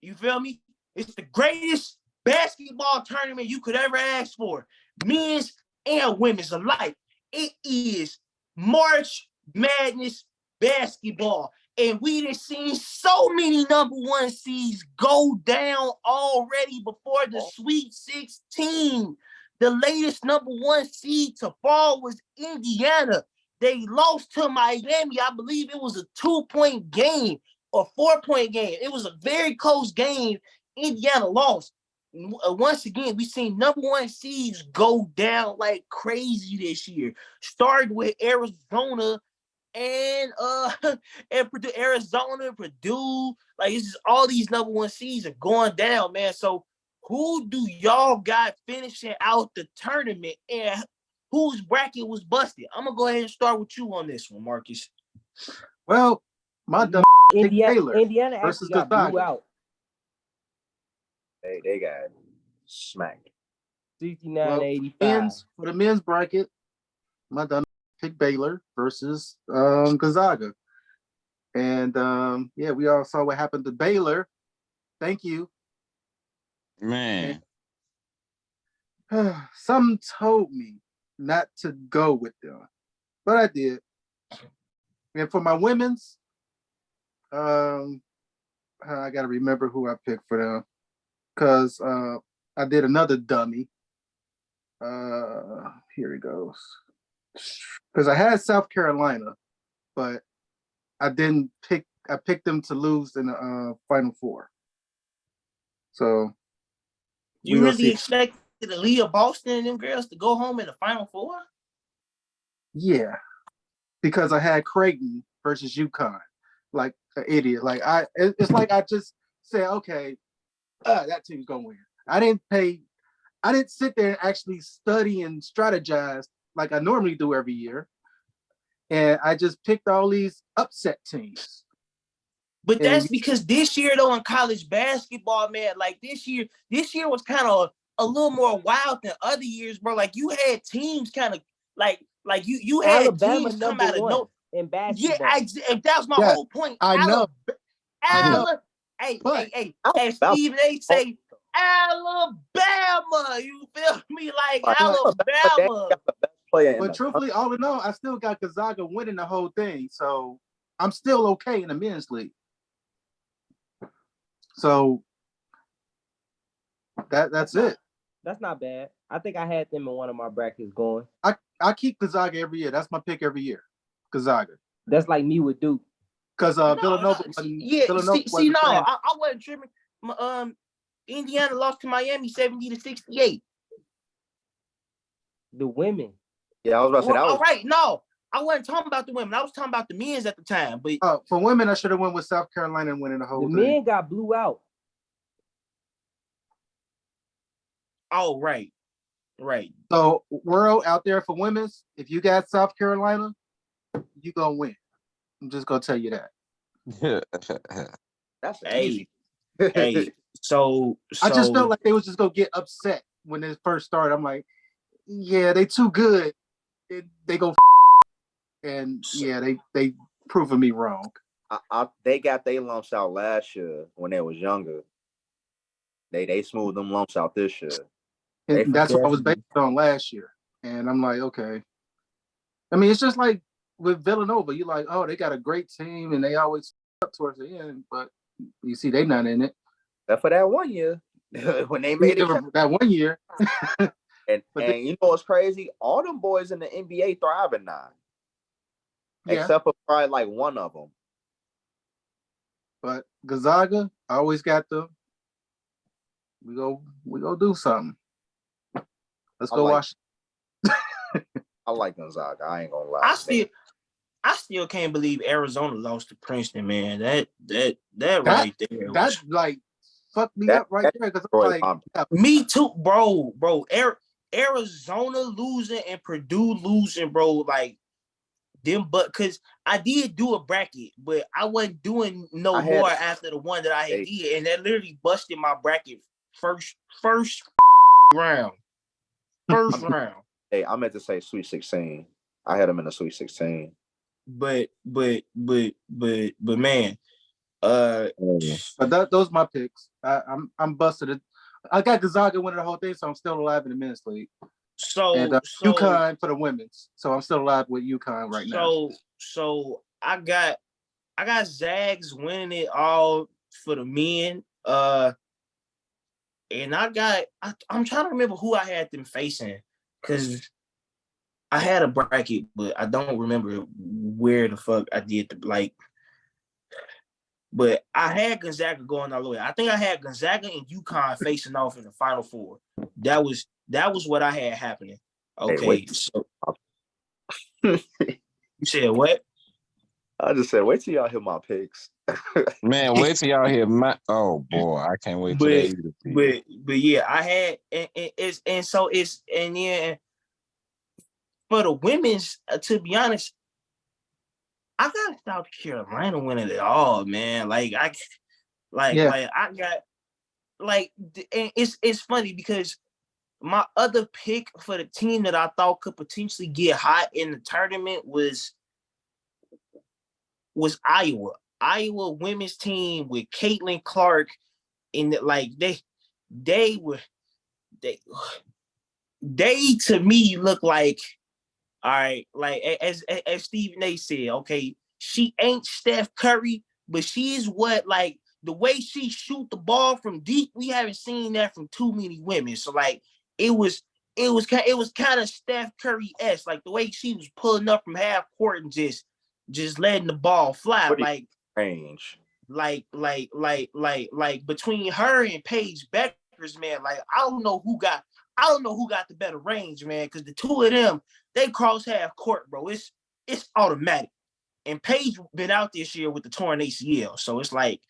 You feel me? It's the greatest basketball tournament you could ever ask for, men's and women's alike. It is March Madness basketball. And we done seen so many number one seeds go down already before the Sweet 16. The latest number one seed to fall was Indiana. They lost to Miami. I believe it was a 2-point game or 4-point game. It was a very close game. Indiana lost. Once again, we've seen number one seeds go down like crazy this year. Started with Arizona and Purdue, Arizona, Purdue. Like it's just all these number one seeds are going down, man. So who do y'all got finishing out the tournament and whose bracket was busted? I'm gonna go ahead and start with you on this one, Marcus. Well, my dumb Indiana actually got blew out. They got smacked. 69-85. For the men's bracket, my dumb pick Baylor versus Gonzaga. And yeah, we all saw what happened to Baylor. Thank you. Man. Some told me not to go with them, but I did. And for my women's, I gotta remember who I picked for them because I did another dummy. Here it goes. Because I had South Carolina, but I didn't pick. I picked them to lose in the Final Four. So you really expected Aaliyah Boston and them girls to go home in the Final Four? Yeah, because I had Creighton versus UConn, like an idiot. Like it's like I just said, okay, that team's gonna win. I didn't sit there and actually study and strategize like I normally do every year. And I just picked all these upset teams. But that's because this year, though, in college basketball, man, like this year was kind of a little more wild than other years, bro. Like you had teams kind of like you had Alabama teams come number out of one no. in Yeah, basketball. that was my Yeah, whole point. I know. Hey, But as Steve, they say Alabama. You feel me? Like Alabama. got the best player in But the truthfully, all in all, I still got Gonzaga winning the whole thing. So I'm still okay in the men's league. So that's it. That's not bad. I think I had them in one of my brackets going. I keep Gonzaga every year. That's my pick every year. Gonzaga. That's like me with Duke. Because Villanova. I wasn't tripping. Indiana lost to Miami 70-68. The women. Yeah, I was about to say that. All right, no, I wasn't talking about the women. I was talking about the men's at the time. But for women, I should have went with South Carolina and winning the whole the thing. men got blew out. Oh, right. So world out there for women's, if you got South Carolina, you gonna win. I'm just gonna tell you that. That's Hey, easy. hey. So I just felt like they was just gonna get upset when they first started. I'm like, yeah, they too good. They go and yeah, they proving me wrong. They got their lumps out last year when they was younger. They smoothed them lumps out this year. And that's what I was based on last year. And I'm like, okay. I mean, it's just like with Villanova. You're like, oh, they got a great team and they always up towards the end, but you see they not in it. Except for that 1 year when they made it. That 1 year. and you know what's crazy? All them boys in the NBA thriving now. Yeah. Except for probably like one of them. But Gonzaga, I always got them. We go do something. Let's go watch. I like Gonzaga. I ain't gonna lie. I still can't believe Arizona lost to Princeton, man. That right there. That like fucked me up right there because I'm like, me too, bro. Arizona losing and Purdue losing, bro. Like them, but because I did do a bracket, but I wasn't doing more after the one that I had did, and that literally busted my bracket first round. First round. Hey, I meant to say Sweet 16. I had them in the Sweet 16. But man, but those my picks. I'm busted. I got Gonzaga winning the whole thing, so I'm still alive in the men's league. So UConn for the women's, so I'm still alive with UConn right now. So I got Zags winning it all for the men. And I'm trying to remember who I had them facing because I had a bracket, but I don't remember where the fuck I did but I had Gonzaga going all the way. I think I had Gonzaga and UConn facing off in the Final Four. That was what I had happening. Okay, so you said what? I just said, wait till y'all hear my picks. Man, wait till y'all hear my. Oh boy, I can't wait till that. But yeah, I had and then for the women's, to be honest, I got South Carolina winning it all, man. And it's funny because my other pick for the team that I thought could potentially get hot in the tournament was Iowa. Iowa women's team with Caitlin Clark in the, they to me look like, all right, like as Stephen A said, okay, she ain't Steph Curry, but she is what, like, the way she shoot the ball from deep, we haven't seen that from too many women. So like it was kind of Steph Curry-esque, like the way she was pulling up from half court and just letting the ball fly. Like range. Like between her and Paige Beckers, man, like I don't know who got the better range, man, because the two of them, they cross half court, bro. It's automatic. And Paige been out this year with the torn ACL. So it's like,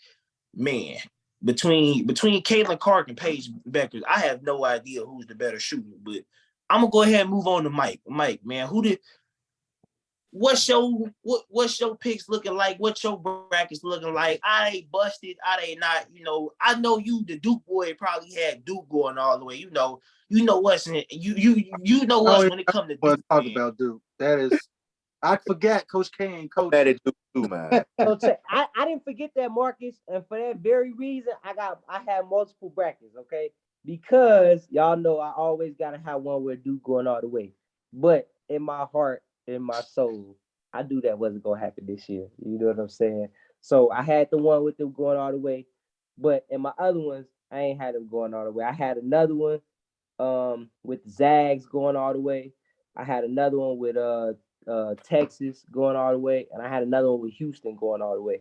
man, between Caitlin Clark and Paige Beckers, I have no idea who's the better shooter. But I'm gonna go ahead and move on to Mike. Mike, man, who did what's your picks looking like? What's your brackets looking like? I ain't busted. I ain't not. I know you, the Duke boy, probably had Duke going all the way. You know what's in you know what's when it comes to Duke. Talk about Duke. That is, I forget Coach K and Coach. That is Duke too, man. So I didn't forget that, Marcus, and for that very reason, I have multiple brackets, okay? Because y'all know I always gotta have one where Duke going all the way. But in my heart, in my soul, I knew that wasn't gonna happen this year. You know what I'm saying? So I had the one with them going all the way, but in my other ones, I ain't had them going all the way. I had another one with the Zags going all the way. I had another one with Texas going all the way, and I had another one with Houston going all the way.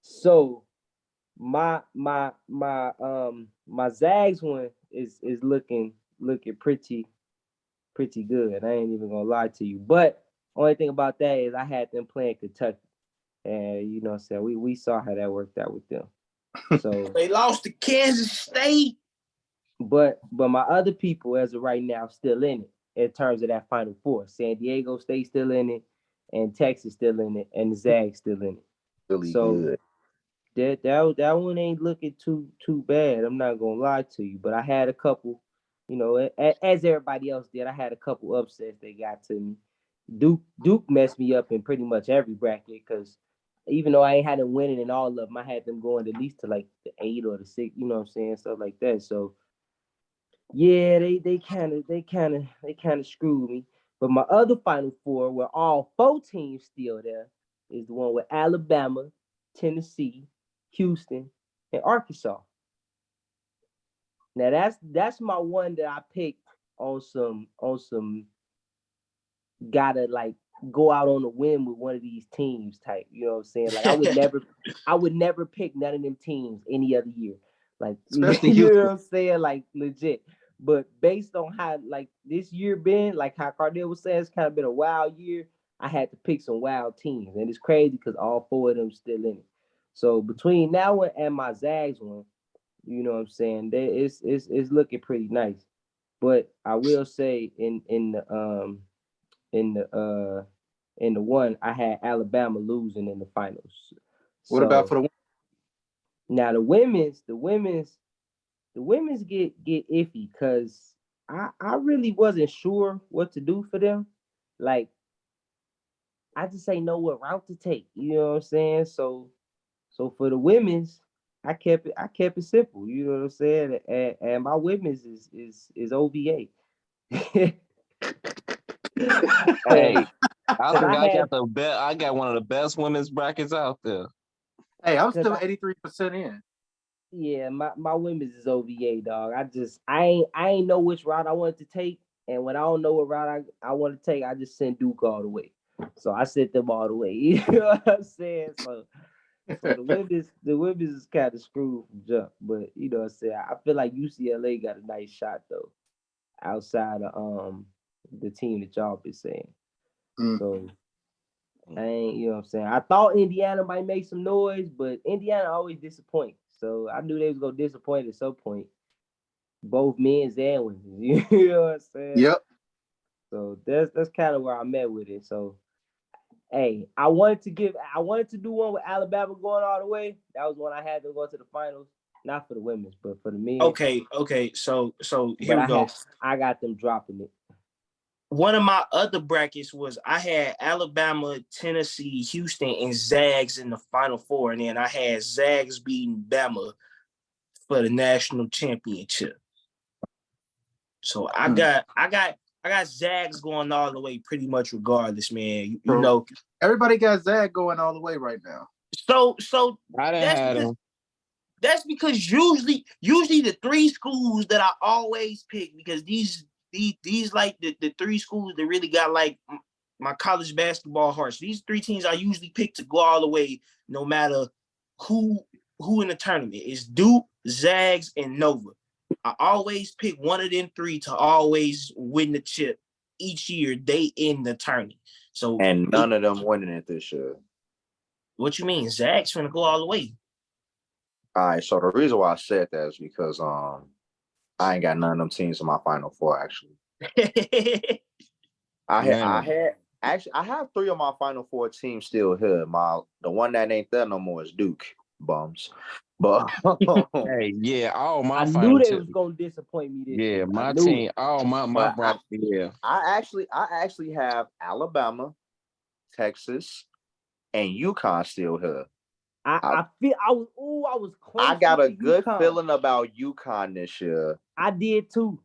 So my Zags one is looking pretty good. I ain't even gonna lie to you. But only thing about that is I had them playing Kentucky. And you know what I'm saying? We saw how that worked out with them. So they lost to Kansas State. But my other people as of right now still in it in terms of that Final Four. San Diego State still in it, and Texas still in it, and the Zags still in it. Really so good. that one ain't looking too bad. I'm not gonna lie to you, but I had a couple, as everybody else did. I had a couple upsets that got to me. Duke messed me up in pretty much every bracket because even though I ain't had them winning in all of them, I had them going at least to like the 8 or the 6. You know what I'm saying? Stuff like that. So. Yeah, they kind of screwed me. But my other Final Four, where all 4 teams still there, is the one with Alabama, Tennessee, Houston, and Arkansas. Now that's my one that I picked on some gotta like go out on a whim with one of these teams type. You know what I'm saying? Like I would never pick none of them teams any other year. Like Especially you know Houston. what I'm saying? Like legit. But based on how like this year been, like how Cardell was saying, it's kind of been a wild year. I had to pick some wild teams, and it's crazy because all 4 of them still in it. So between that one and my Zags one, you know what I'm saying, it's looking pretty nice. But I will say in the one I had Alabama losing in the finals. What about for the? Now the women's get iffy because I really wasn't sure what to do for them. Like I just ain't know what route to take. You know what I'm saying? So for the women's, I kept it simple. You know what I'm saying? And my women's is OVA. Hey, I got one of the best women's brackets out there. Hey, I'm still 83% in. Yeah, my women's is OVA, dog. I ain't know which route I wanted to take, and when I don't know what route I want to take, I just send Duke all the way. So I sent them all the way. You know what I'm saying? So the women's is kind of screwed from jump, but you know what I'm saying. I feel like UCLA got a nice shot though, outside of the team that y'all been saying. So I ain't, you know what I'm saying. I thought Indiana might make some noise, but Indiana always disappoints. So I knew they was gonna disappoint at some point, both men's and women's. You know what I'm saying? Yep. So that's kind of where I'm at with it. So, hey, I wanted to do one with Alabama going all the way. That was one I had to go to the finals, not for the women's, but for the men. Okay. So here we go. I got them dropping it. One of my other brackets was I had Alabama, Tennessee, Houston, and Zags in the Final Four, and then I had Zags beating Bama for the national championship. So I got Zags going all the way pretty much regardless, man. You know, everybody got Zag going all the way right now. So I didn't have them. That's because usually the 3 schools that I always pick, because these like the 3 schools that really got like my college basketball hearts. These 3 teams I usually pick to go all the way, no matter who in the tournament. It's Duke, Zags, and Nova. I always pick one of them 3 to always win the chip each year. They in the tourney. So and none of them winning it this year. What you mean? Zags finna go all the way. All right. So the reason why I said that is because I ain't got none of them teams in my Final Four actually. I had actually, I have 3 of my Final Four teams still here. The one that ain't there no more is Duke. Bums. But Hey, yeah, all my I final knew they two. was gonna disappoint me this Yeah, year. my I knew team, it. all my But bracket, yeah. I actually have Alabama, Texas, and UConn still here. I feel I was close. I got a with good UConn. feeling about UConn this year. I did too.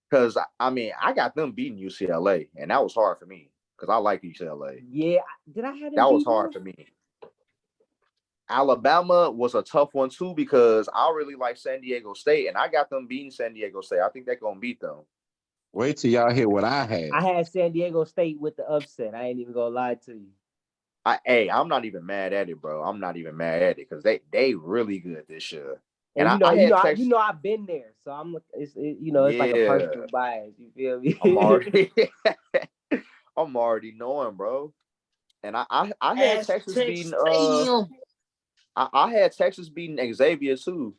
Because I mean, I got them beating UCLA, and that was hard for me because I like UCLA. Yeah, did I have them That was beat hard them? for me. Alabama was a tough one too because I really like San Diego State, and I got them beating San Diego State. I think they're gonna beat them. Wait till y'all hear what I had. I had San Diego State with the upset. I ain't even gonna lie to you. I'm not even mad at it, bro. I'm not even mad at it because they really good this year. And I had Texas. I've been there, so it's like a personal bias. You feel me? I'm already knowing, bro. And I had Texas beating I had Texas beating Xavier too.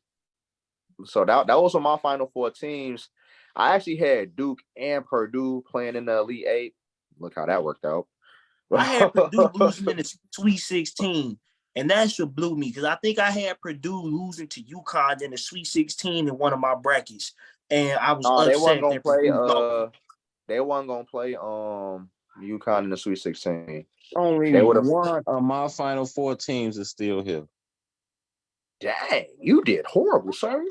So that was on my Final Four teams. I actually had Duke and Purdue playing in the Elite Eight. Look how that worked out. I had Purdue losing in the Sweet 16, and that's what blew me because I think I had Purdue losing to UConn in the Sweet 16 in one of my brackets, and I was upset. They wasn't gonna play. They wasn't gonna play UConn in the Sweet 16. Only one of my Final Four teams is still here. Dang, you did horrible, sir.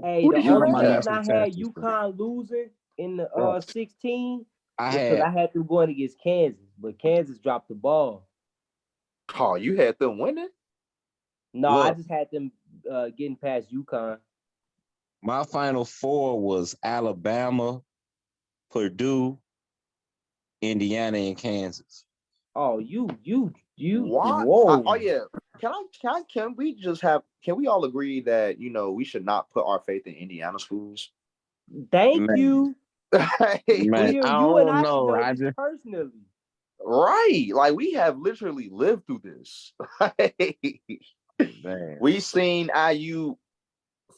Hey, Who the did you only have? reason I had UConn losing in the 16 because I had them going against Kansas, but Kansas dropped the ball. Oh, you had them winning? No, I just had them getting past UConn. My Final Four was Alabama, Purdue, Indiana, and Kansas. Oh, you. What? Whoa. Oh yeah. Can we all agree that we should not put our faith in Indiana schools? Thank you. Man, you don't and I know. know this personally. Right. Like we have literally lived through this. We seen IU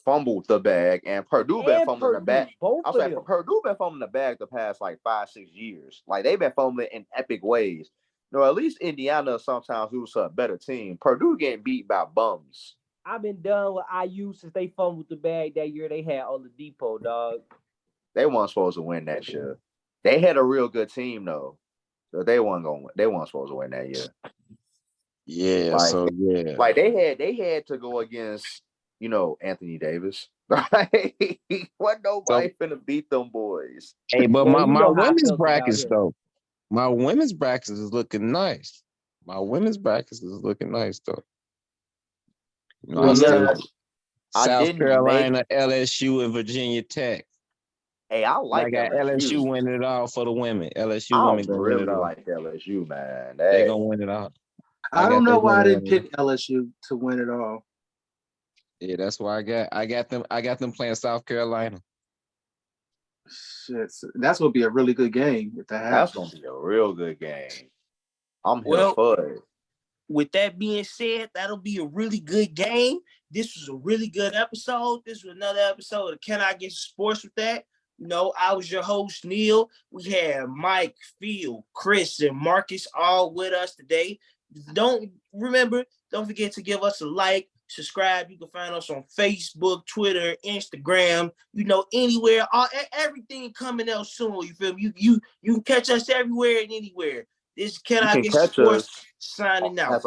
fumbled the bag and Purdue been fumbling the bag. I was like, Purdue been fumbling the bag the past like 5-6 years. Like they've been fumbling in epic ways. No, at least Indiana sometimes was a better team. Purdue getting beat by bums. I've been done with IU since they fumbled the bag that year they had Oladipo, dog. They weren't supposed to win that year. They had a real good team though. So they weren't supposed to win that year. Yeah, like they had to go against, Anthony Davis. Right? What nobody finna beat them boys. Hey, but my women's brackets though. My women's brackets is looking nice. South Carolina, LSU, and Virginia Tech. Hey, I got LSU winning it all for the women. LSU women gonna win it all. Like LSU, man. They gonna win it all. I don't know why I didn't pick LSU to win it all. Yeah, that's why I got them playing South Carolina. Shit, that's gonna be a really good game if that happens. That's gonna be a real good game. I'm here for it. With that being said, that'll be a really good game. This was a really good episode. This was another episode of Can I Get Some Sports With That? I was your host, Neil. We had Mike, Phil, Chris, and Marcus all with us today. Don't forget to give us a like, subscribe. You can find us on Facebook, Twitter, Instagram, anywhere. Everything coming out soon. You feel me? You can catch us everywhere and anywhere. This Can I Get Some Sports signing out.